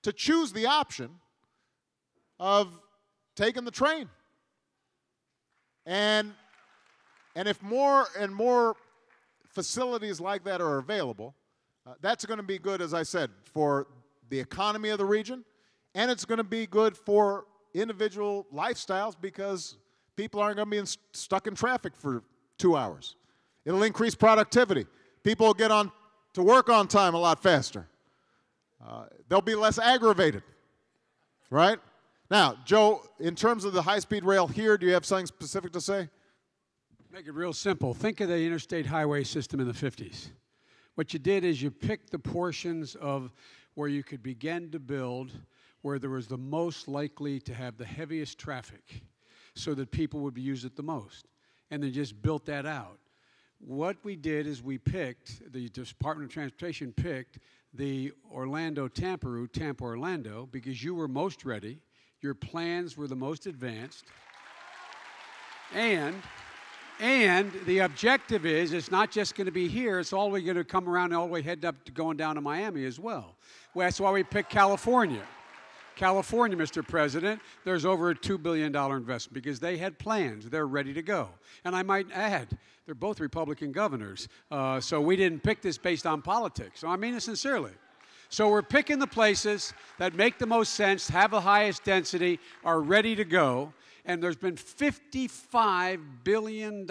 to choose the option of taking the train. And if more and more facilities like that are available, that's going to be good, as I said, for the economy of the region, and it's going to be good for individual lifestyles because people aren't going to be stuck in traffic for 2 hours. It'll increase productivity. People will get on to work on time a lot faster. They'll be less aggravated, right? Now, Joe, in terms of the high-speed rail here, do you have something specific to say? Make it real simple. Think of the interstate highway system in the 50s. What you did is you picked the portions of where you could begin to build where there was the most likely to have the heaviest traffic so that people would use it the most, and then just built that out. What we did is we picked, the Department of Transportation picked the Orlando-Tampa route, Tampa-Orlando, because you were most ready, your plans were the most advanced, and the objective is it's not just going to be here, it's all going to come around all the way head up to going down to Miami as well. Well, that's why we picked California. California, Mr. President, there's over a $2 billion investment because they had plans. They're ready to go. And I might add, they're both Republican governors, so we didn't pick this based on politics. So I mean it sincerely. So we're picking the places that make the most sense, have the highest density, are ready to go, and there's been $55 billion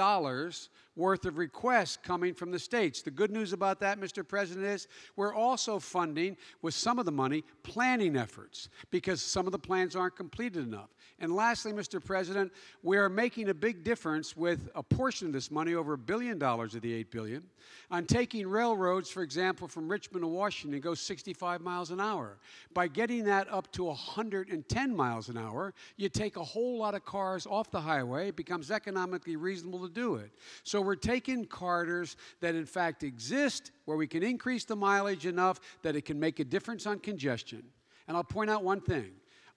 worth of requests coming from the states. The good news about that, Mr. President, is we're also funding, with some of the money, planning efforts because some of the plans aren't completed enough. And lastly, Mr. President, we are making a big difference with a portion of this money, over $1 billion of the $8 billion, on taking railroads, for example, from Richmond to Washington, go 65 miles an hour. By getting that up to 110 miles an hour, you take a whole lot of cars off the highway. It becomes economically reasonable to do it. So we're taking corridors that in fact exist where we can increase the mileage enough that it can make a difference on congestion. And I'll point out one thing.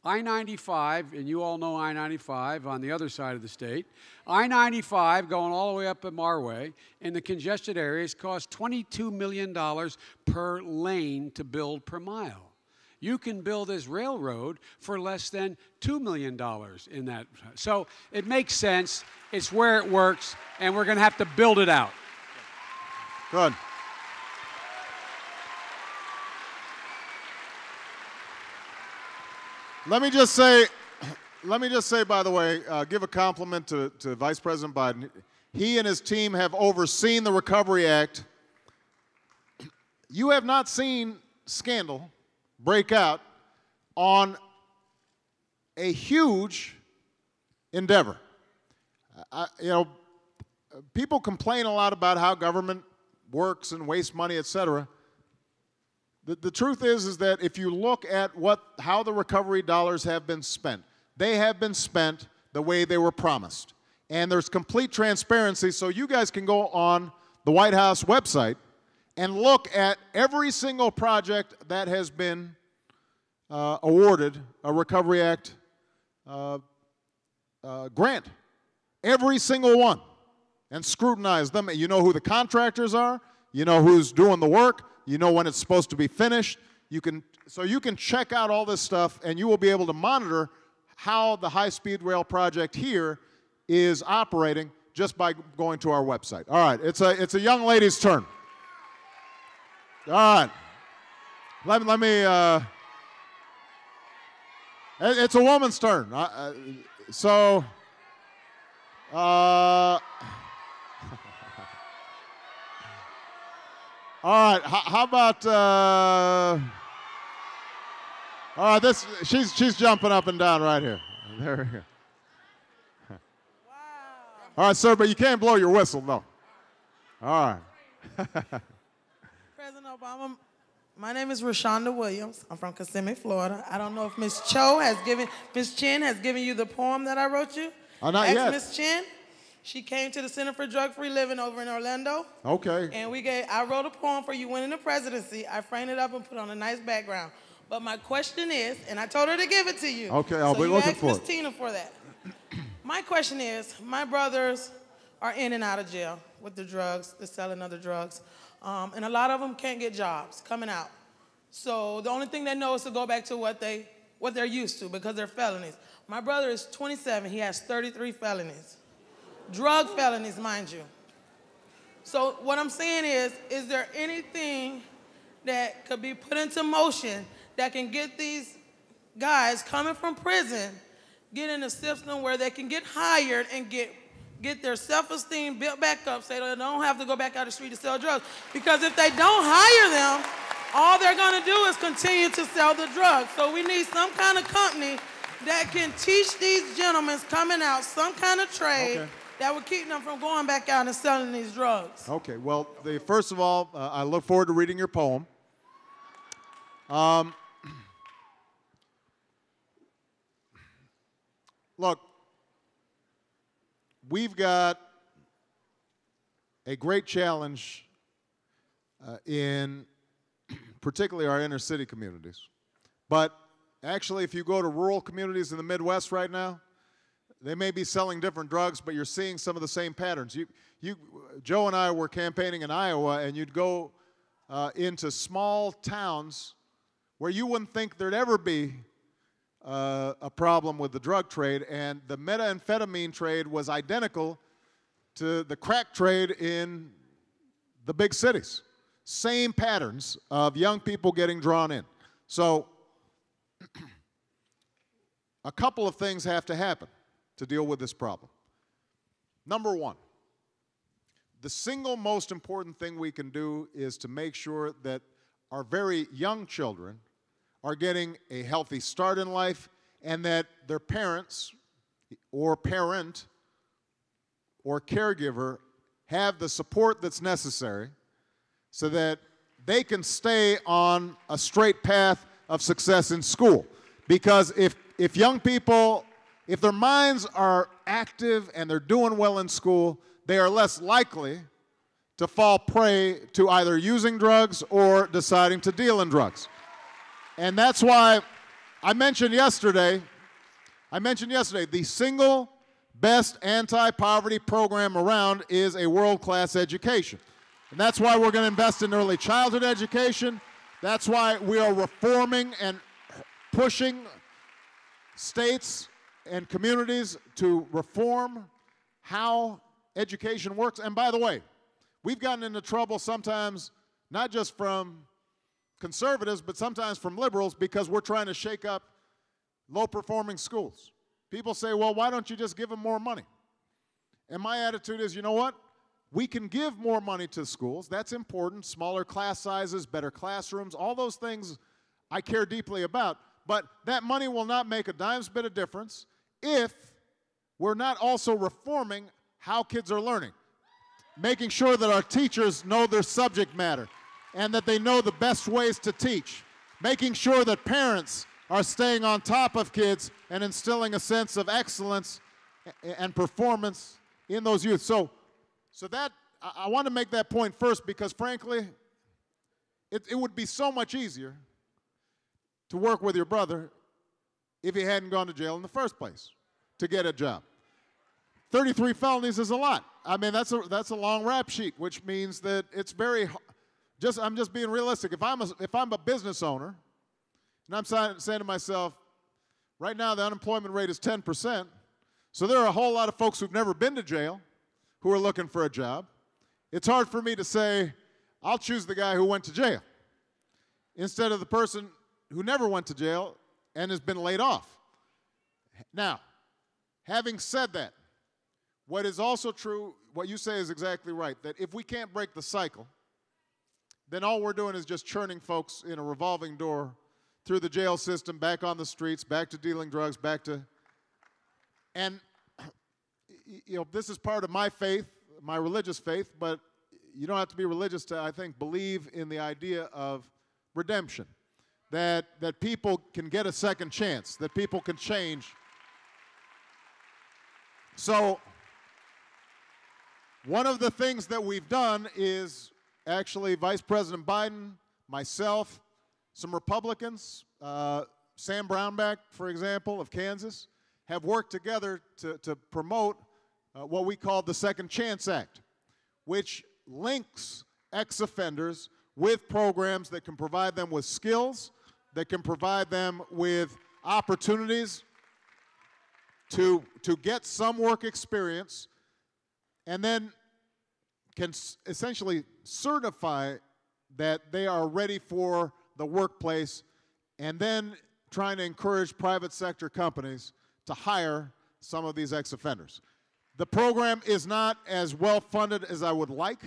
I-95, and you all know I-95 on the other side of the state, I-95 going all the way up in our way in the congested areas costs $22 million per lane to build per mile. You can build this railroad for less than $2 million in that. So it makes sense, it's where it works, and we're going to have to build it out. Good. Let me just say, by the way, give a compliment to Vice President Biden. He and his team have overseen the Recovery Act. You have not seen scandal break out on a huge endeavor. People complain a lot about how government works and wastes money, et cetera. The truth is that if you look at how the recovery dollars have been spent, they have been spent the way they were promised. And there's complete transparency, so you guys can go on the White House website and look at every single project that has been awarded a Recovery Act grant. Every single one. And scrutinize them. You know who the contractors are. You know who's doing the work. You know when it's supposed to be finished. So you can check out all this stuff, and you will be able to monitor how the high-speed rail project here is operating just by going to our website. All right, it's a young lady's turn. All right, let me. It's a woman's turn. All right, how about, all right, she's jumping up and down right here. There we go. Wow. All right, sir, but you can't blow your whistle, no. All right. President Obama, my name is Rashonda Williams. I'm from Kissimmee, Florida. I don't know if Ms. Chen has given you the poem that I wrote you. Not yet. Ms. Chen. She came to the Center for Drug-Free Living over in Orlando. Okay. And I wrote a poem for you winning the presidency. I framed it up and put on a nice background. But my question is, and I told her to give it to you. Okay, I'll be looking for it. So you asked Ms. Tina for that. My question is, my brothers are in and out of jail with the drugs, they're selling other drugs. And a lot of them can't get jobs coming out. So the only thing they know is to go back to what they're used to because they're felonies. My brother is 27, he has 33 felonies. Drug felonies, mind you. So what I'm saying is there anything that could be put into motion that can get these guys coming from prison, get in a system where they can get hired and get their self-esteem built back up so they don't have to go back out the street to sell drugs? Because if they don't hire them, all they're going to do is continue to sell the drugs. So we need some kind of company that can teach these gentlemen coming out some kind of trade. Okay. That would keep them from going back out and selling these drugs. Okay, well, first of all, I look forward to reading your poem. Look, we've got a great challenge in particularly our inner city communities. But actually, if you go to rural communities in the Midwest right now, they may be selling different drugs, but you're seeing some of the same patterns. Joe and I were campaigning in Iowa, and you'd go into small towns where you wouldn't think there'd ever be a problem with the drug trade, and the methamphetamine trade was identical to the crack trade in the big cities. Same patterns of young people getting drawn in. So a couple of things have to happen to deal with this problem. Number one, the single most important thing we can do is to make sure that our very young children are getting a healthy start in life and that their parents or parent or caregiver have the support that's necessary so that they can stay on a straight path of success in school. Because if young people, if their minds are active and they're doing well in school, they are less likely to fall prey to either using drugs or deciding to deal in drugs. And that's why I mentioned yesterday, the single best anti-poverty program around is a world-class education. And that's why we're going to invest in early childhood education. That's why we are reforming and pushing states and communities to reform how education works. And by the way, we've gotten into trouble sometimes, not just from conservatives, but sometimes from liberals, because we're trying to shake up low-performing schools. People say, well, why don't you just give them more money? And my attitude is, you know what? We can give more money to schools. That's important. Smaller class sizes, better classrooms, all those things I care deeply about. But that money will not make a dime's bit of difference if we're not also reforming how kids are learning, making sure that our teachers know their subject matter, and that they know the best ways to teach, making sure that parents are staying on top of kids and instilling a sense of excellence and performance in those youth. So that, I want to make that point first because frankly, it would be so much easier to work with your brother if he hadn't gone to jail in the first place to get a job. 33 felonies is a lot. I mean, that's a long rap sheet, which means that it's very, I'm just being realistic. If I'm a business owner, and I'm saying to myself, right now the unemployment rate is 10%, so there are a whole lot of folks who've never been to jail who are looking for a job. It's hard for me to say, I'll choose the guy who went to jail instead of the person who never went to jail and has been laid off. Now, having said that, what is also true, what you say is exactly right, that if we can't break the cycle, then all we're doing is just churning folks in a revolving door through the jail system, back on the streets, back to dealing drugs, back to, and you know, this is part of my faith, my religious faith, but you don't have to be religious to, I think, believe in the idea of redemption, that people can get a second chance, that people can change. So one of the things that we've done is actually Vice President Biden, myself, some Republicans, Sam Brownback, for example, of Kansas, have worked together to promote what we call the Second Chance Act, which links ex-offenders with programs that can provide them with skills, that can provide them with opportunities to get some work experience, and then can essentially certify that they are ready for the workplace, and then trying to encourage private sector companies to hire some of these ex-offenders. The program is not as well funded as I would like.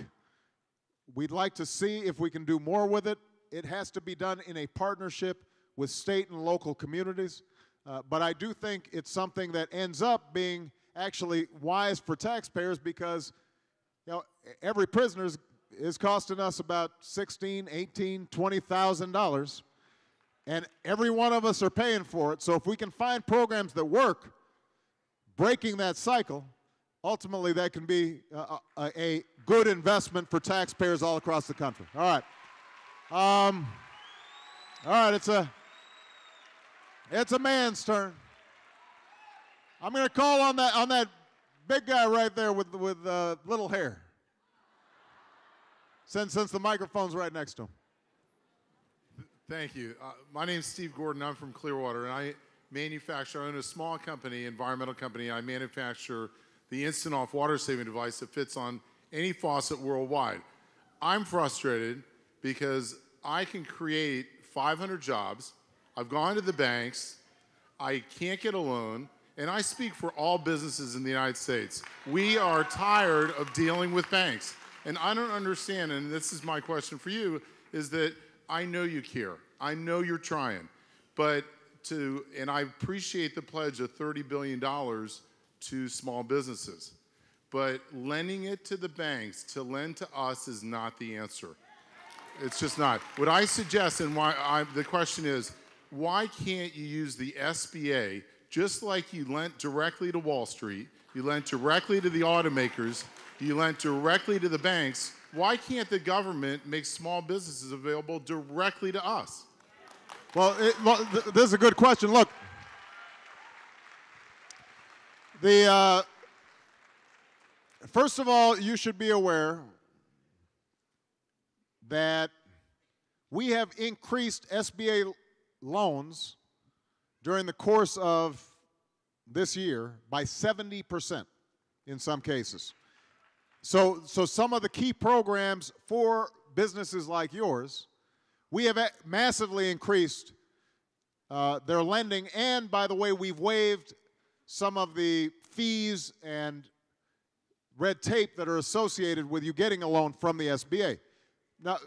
We'd like to see if we can do more with it. It has to be done in a partnership with state and local communities. But I do think it's something that ends up being actually wise for taxpayers because, you know, every prisoner is costing us about $16,000, $18,000, $20,000, and every one of us are paying for it. So if we can find programs that work, breaking that cycle, ultimately that can be a good investment for taxpayers all across the country. All right. All right, it's a man's turn. I'm going to call on that big guy right there with little hair. Since the microphone's right next to him. Thank you. My name's Steve Gordon. I'm from Clearwater, and I own a small company, environmental company. I manufacture the Instant Off water saving device that fits on any faucet worldwide. I'm frustrated because I can create 500 jobs. I've gone to the banks. I can't get a loan. And I speak for all businesses in the United States. We are tired of dealing with banks. And I don't understand, and this is my question for you, is that I know you care. I know you're trying. And I appreciate the pledge of $30 billion to small businesses. But lending it to the banks to lend to us is not the answer. It's just not. What I suggest, and the question is, why can't you use the SBA, just like you lent directly to Wall Street, you lent directly to the automakers, you lent directly to the banks, why can't the government make small businesses available directly to us? Well, this is a good question. Look, first of all, you should be aware that we have increased SBA loans during the course of this year by 70% in some cases. So some of the key programs for businesses like yours, we have massively increased their lending, and by the way, we've waived some of the fees and red tape that are associated with you getting a loan from the SBA. Now,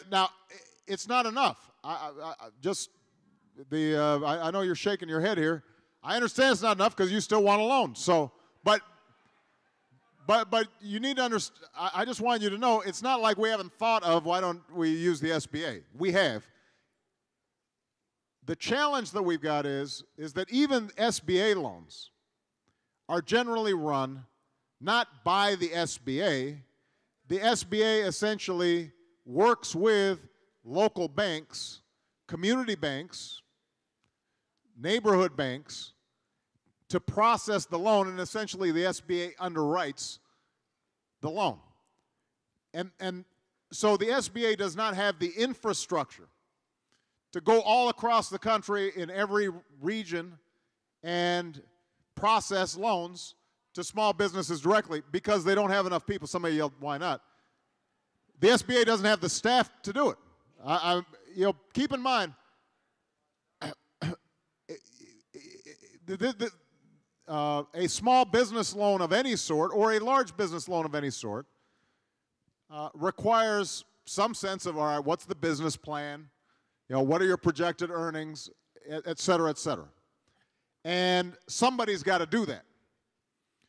now it's not enough. I know you're shaking your head here. I understand it's not enough because you still want a loan. So, but but you need to understand, I just want you to know, it's not like we haven't thought of why don't we use the SBA. We have. The challenge that we've got is that even SBA loans are generally run not by the SBA. The SBA essentially works with local banks, community banks, neighborhood banks, to process the loan, and essentially the SBA underwrites the loan. And so the SBA does not have the infrastructure to go all across the country in every region and process loans to small businesses directly because they don't have enough people. Somebody yelled, why not? The SBA doesn't have the staff to do it. Keep in mind, a small business loan of any sort or a large business loan of any sort requires some sense of, all right, what's the business plan? What are your projected earnings, et cetera, et cetera. And somebody's got to do that.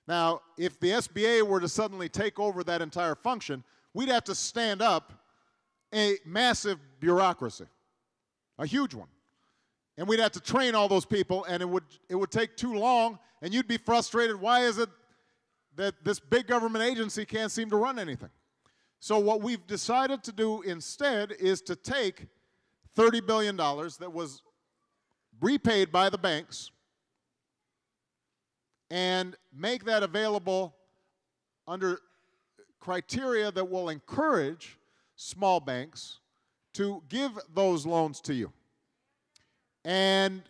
Now, if the SBA were to suddenly take over that entire function, we'd have to stand up a massive bureaucracy, a huge one. And we'd have to train all those people, and it would take too long, and you'd be frustrated. Why is it that this big government agency can't seem to run anything? So what we've decided to do instead is to take $30 billion that was repaid by the banks and make that available under criteria that will encourage small banks to give those loans to you. And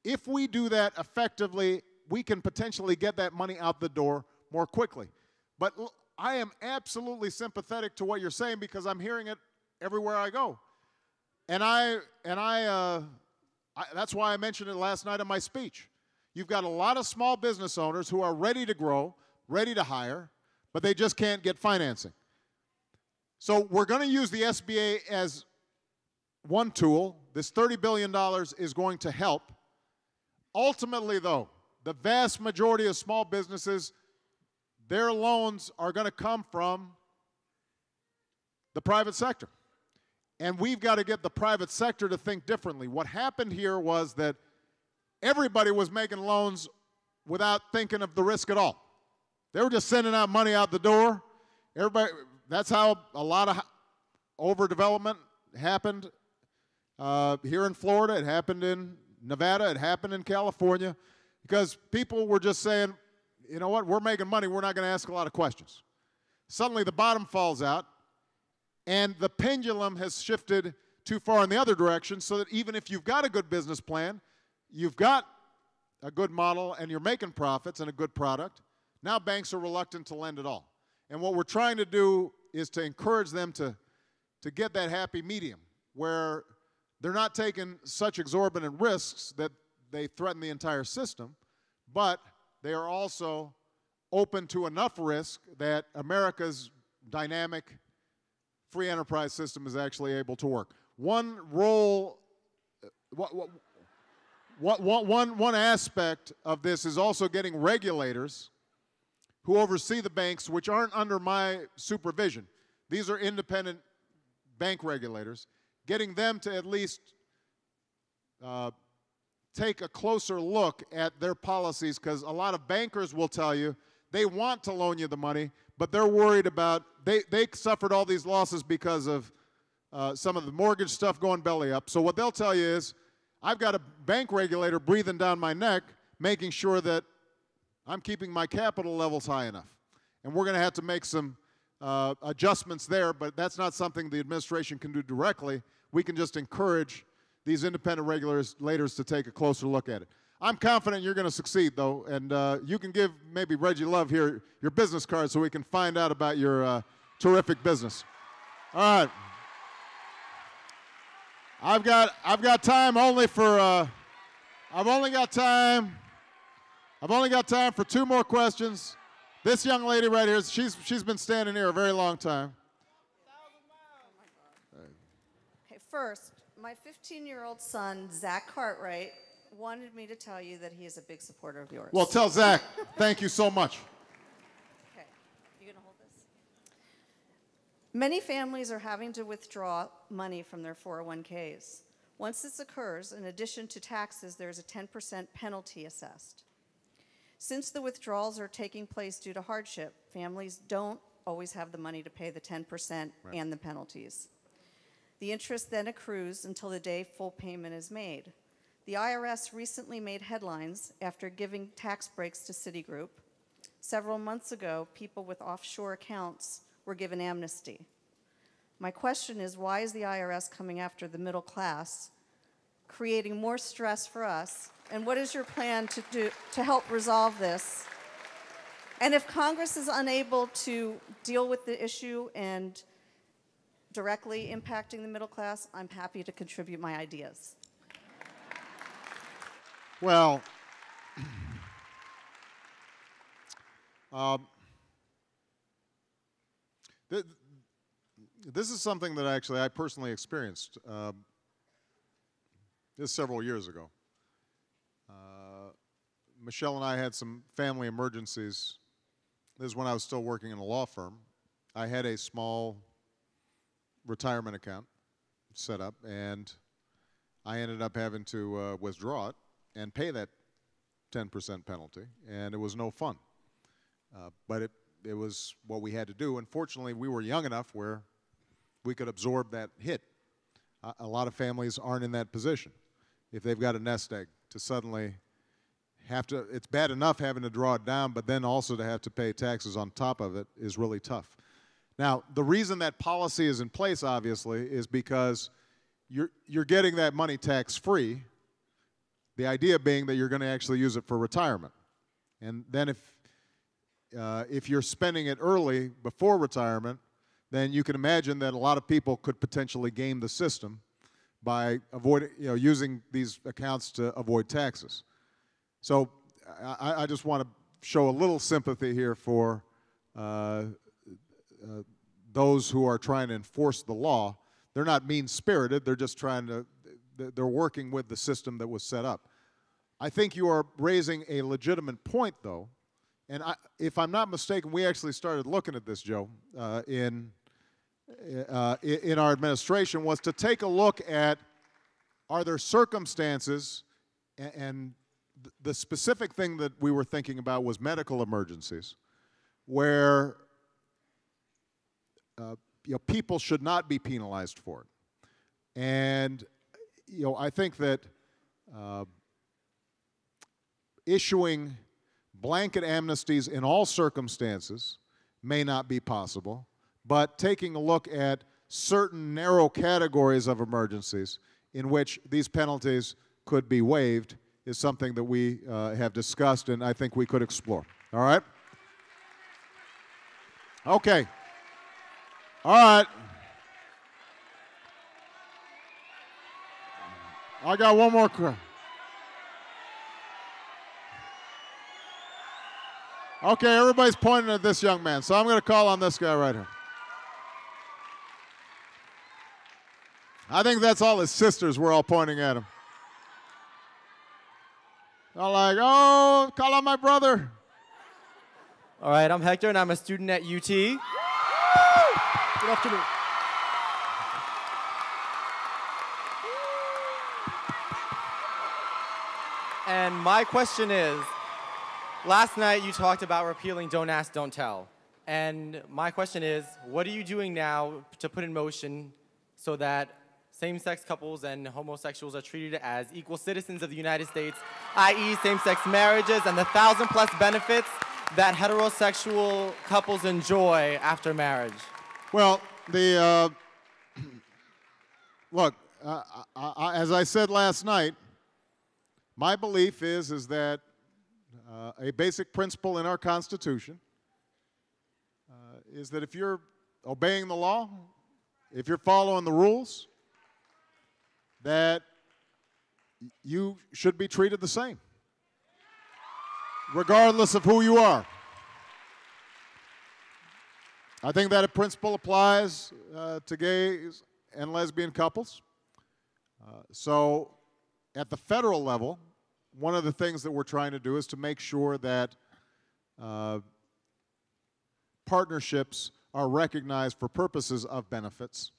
if we do that effectively, we can potentially get that money out the door more quickly. But I am absolutely sympathetic to what you're saying because I'm hearing it everywhere I go. And that's why I mentioned it last night in my speech. You've got a lot of small business owners who are ready to grow, ready to hire, but they just can't get financing. So we're going to use the SBA as one tool. This $30 billion is going to help. Ultimately, though, the vast majority of small businesses, their loans are going to come from the private sector. And we've got to get the private sector to think differently. What happened here was that everybody was making loans without thinking of the risk at all. They were just sending out money out the door. That's how a lot of overdevelopment happened here in Florida. It happened in Nevada. It happened in California. Because people were just saying, you know what, we're making money. We're not going to ask a lot of questions. Suddenly the bottom falls out. And the pendulum has shifted too far in the other direction so that even if you've got a good business plan, you've got a good model, and you're making profits and a good product, now banks are reluctant to lend at all. And what we're trying to do is to encourage them to get that happy medium where they're not taking such exorbitant risks that they threaten the entire system, but they are also open to enough risk that America's dynamic free enterprise system is actually able to work. One role, one aspect of this is also getting regulators who oversee the banks, which aren't under my supervision. These are independent bank regulators, getting them to at least take a closer look at their policies, because a lot of bankers will tell you they want to loan you the money, but they're worried about, they suffered all these losses because of some of the mortgage stuff going belly up. So what they'll tell you is, I've got a bank regulator breathing down my neck, making sure that I'm keeping my capital levels high enough. And we're going to have to make some adjustments there, but that's not something the administration can do directly. We can just encourage these independent regulators to take a closer look at it. I'm confident you're going to succeed, though, and you can give maybe Reggie Love here your business card so we can find out about your terrific business. All right. I've got time only for I've only got time for 2 more questions. This young lady right here, she's been standing here a very long time. Okay, first, my 15-year-old son, Zach Cartwright, wanted me to tell you that he is a big supporter of yours. Well, tell Zach, thank you so much. Okay. Many families are having to withdraw money from their 401ks. Once this occurs, in addition to taxes, there's a 10% penalty assessed. Since the withdrawals are taking place due to hardship, families don't always have the money to pay the 10% and the penalties. The interest then accrues until the day full payment is made. The IRS recently made headlines after giving tax breaks to Citigroup. Several months ago, people with offshore accounts were given amnesty. My question is, why is the IRS coming after the middle class, creating more stress for us? And what is your plan to do to help resolve this? And if Congress is unable to deal with the issue and directly impacting the middle class, I'm happy to contribute my ideas. Well, this is something that actually I personally experienced this several years ago. Michelle and I had some family emergencies. This is when I was still working in a law firm. I had a small retirement account set up, and I ended up having to withdraw it and pay that 10% penalty, and it was no fun. But it was what we had to do. Unfortunately, we were young enough where we could absorb that hit. A lot of families aren't in that position. If they've got a nest egg, to suddenly have to, it's bad enough having to draw it down, but then also to have to pay taxes on top of it is really tough. Now, the reason that policy is in place, obviously, is because you're getting that money tax-free, the idea being that you're going to actually use it for retirement. And then if you're spending it early, before retirement, then you can imagine that a lot of people could potentially game the system by avoiding, using these accounts to avoid taxes. So I just want to show a little sympathy here for those who are trying to enforce the law. They're not mean-spirited. They're just trying to, they're working with the system that was set up. I think you are raising a legitimate point, though. And if I'm not mistaken, we actually started looking at this, Joe, in our administration, was to take a look at, are there circumstances, and the specific thing that we were thinking about was medical emergencies, where people should not be penalized for it. And I think that issuing blanket amnesties in all circumstances may not be possible, but taking a look at certain narrow categories of emergencies in which these penalties could be waived is something that we have discussed and I think we could explore. All right? Okay. All right. I got one more question. Okay, everybody's pointing at this young man, so I'm going to call on this guy right here. I think that's all his sisters were all pointing at him. They're like, oh, call on my brother. All right, I'm Hector, and I'm a student at UT. Good afternoon. And my question is, last night you talked about repealing Don't Ask, Don't Tell. And my question is, what are you doing now to put in motion so that same-sex couples and homosexuals are treated as equal citizens of the United States, i.e. same-sex marriages and the 1,000+ benefits that heterosexual couples enjoy after marriage? Well, look, as I said last night, my belief is that a basic principle in our Constitution is that if you're obeying the law, if you're following the rules, that you should be treated the same, regardless of who you are. I think that a principle applies to gays and lesbian couples. So at the federal level, one of the things that we're trying to do is to make sure that partnerships are recognized for purposes of benefits,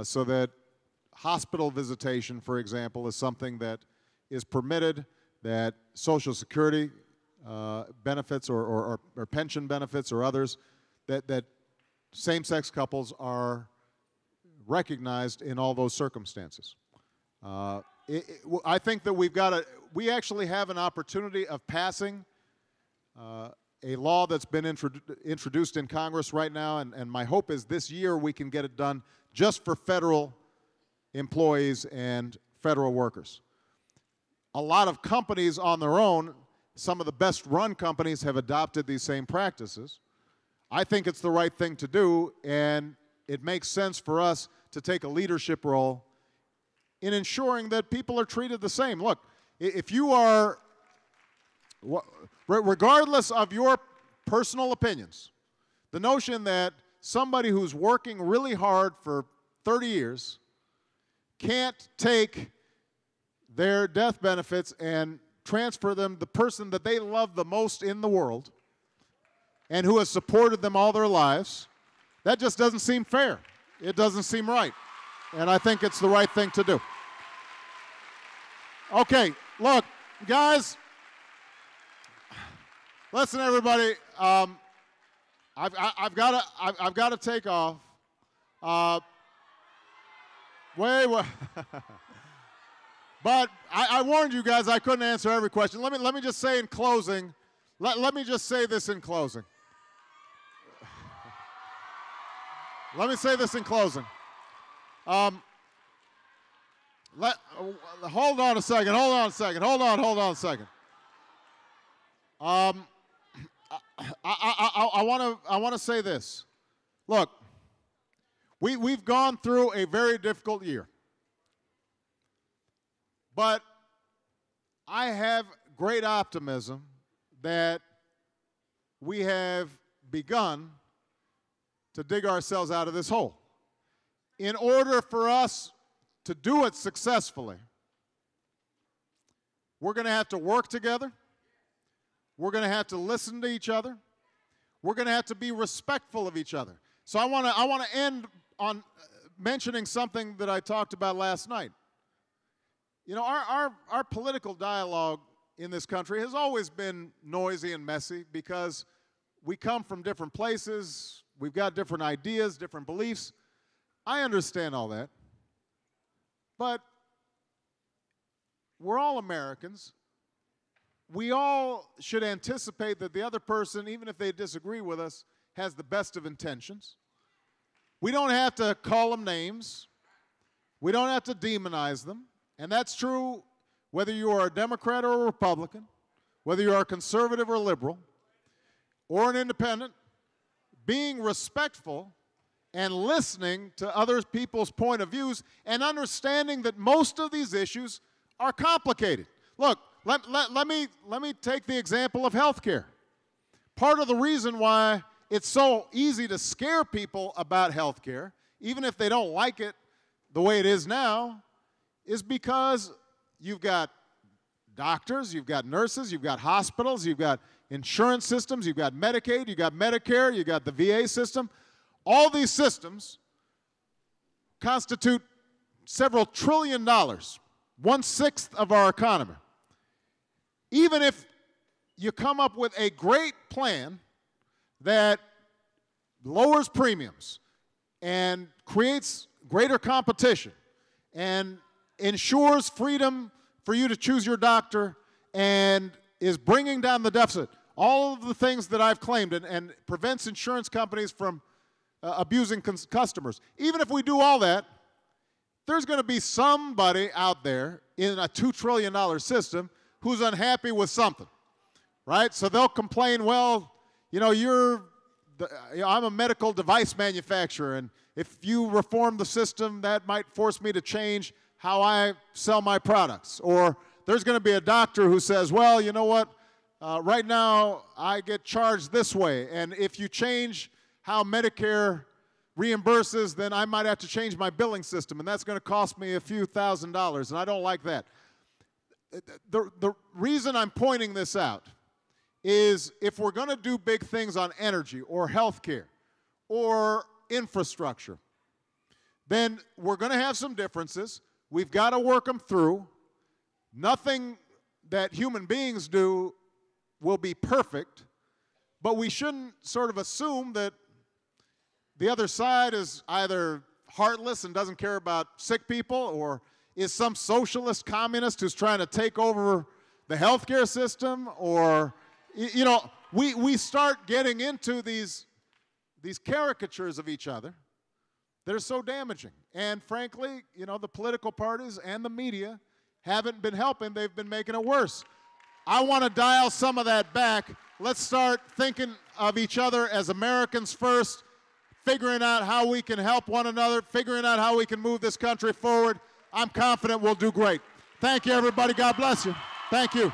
so that hospital visitation, for example, is something that is permitted, that Social Security benefits or pension benefits or others, that same-sex couples are recognized in all those circumstances. I think that we actually have an opportunity of passing a law that's been introduced in Congress right now, and my hope is this year we can get it done just for federal employees and federal workers. A lot of companies on their own, some of the best run companies have adopted these same practices. I think it's the right thing to do, and it makes sense for us to take a leadership role in ensuring that people are treated the same. Look, if you are, regardless of your personal opinions, the notion that somebody who's working really hard for 30 years can't take their death benefits and transfer them to the person that they love the most in the world and who has supported them all their lives, that just doesn't seem fair. It doesn't seem right. And I think it's the right thing to do. Okay, look, guys, listen, everybody. I've got to take off. Wait. But I warned you guys I couldn't answer every question. Let me just say in closing. Let me just say this in closing. Let me say this in closing. Hold on a second. Hold on a second. Hold on a second. I want to say this. Look, we've gone through a very difficult year. But I have great optimism that we have begun to dig ourselves out of this hole. In order for us to do it successfully, we're going to have to work together. We're going to have to listen to each other. We're going to have to be respectful of each other. So I want to end on mentioning something that I talked about last night. You know, our political dialogue in this country has always been noisy and messy because we come from different places, we've got different ideas, different beliefs. I understand all that. But we're all Americans. We all should anticipate that the other person, even if they disagree with us, has the best of intentions. We don't have to call them names. We don't have to demonize them. And that's true whether you are a Democrat or a Republican, whether you are a conservative or liberal, or an independent. Being respectful and listening to other people's point of views and understanding that most of these issues are complicated. Look, let me take the example of health care. Part of the reason why it's so easy to scare people about health care, even if they don't like it the way it is now, is because you've got doctors, you've got nurses, you've got hospitals, you've got insurance systems, you've got Medicaid, you've got Medicare, you've got the VA system. All these systems constitute several $1 trillion, 1/6 of our economy. Even if you come up with a great plan that lowers premiums and creates greater competition and ensures freedom for you to choose your doctor and is bringing down the deficit, all of the things that I've claimed, and prevents insurance companies from abusing customers. Even if we do all that, there's going to be somebody out there in a $2 trillion system who's unhappy with something, right? So they'll complain, well, you know, I'm a medical device manufacturer, and if you reform the system, that might force me to change how I sell my products. Or there's going to be a doctor who says, well, you know what, right now I get charged this way, and if you change how Medicare reimburses, then I might have to change my billing system, and that's going to cost me a few $1,000s, and I don't like that. The reason I'm pointing this out is if we're going to do big things on energy or health care or infrastructure, then we're going to have some differences. We've got to work them through. Nothing that human beings do will be perfect, but we shouldn't sort of assume that the other side is either heartless and doesn't care about sick people, or is some socialist communist who's trying to take over the healthcare system, or, you know, we start getting into these caricatures of each other that are so damaging. And frankly, you know, the political parties and the media haven't been helping. They've been making it worse. I want to dial some of that back. Let's start thinking of each other as Americans first, figuring out how we can help one another, figuring out how we can move this country forward. I'm confident we'll do great. Thank you, everybody. God bless you. Thank you.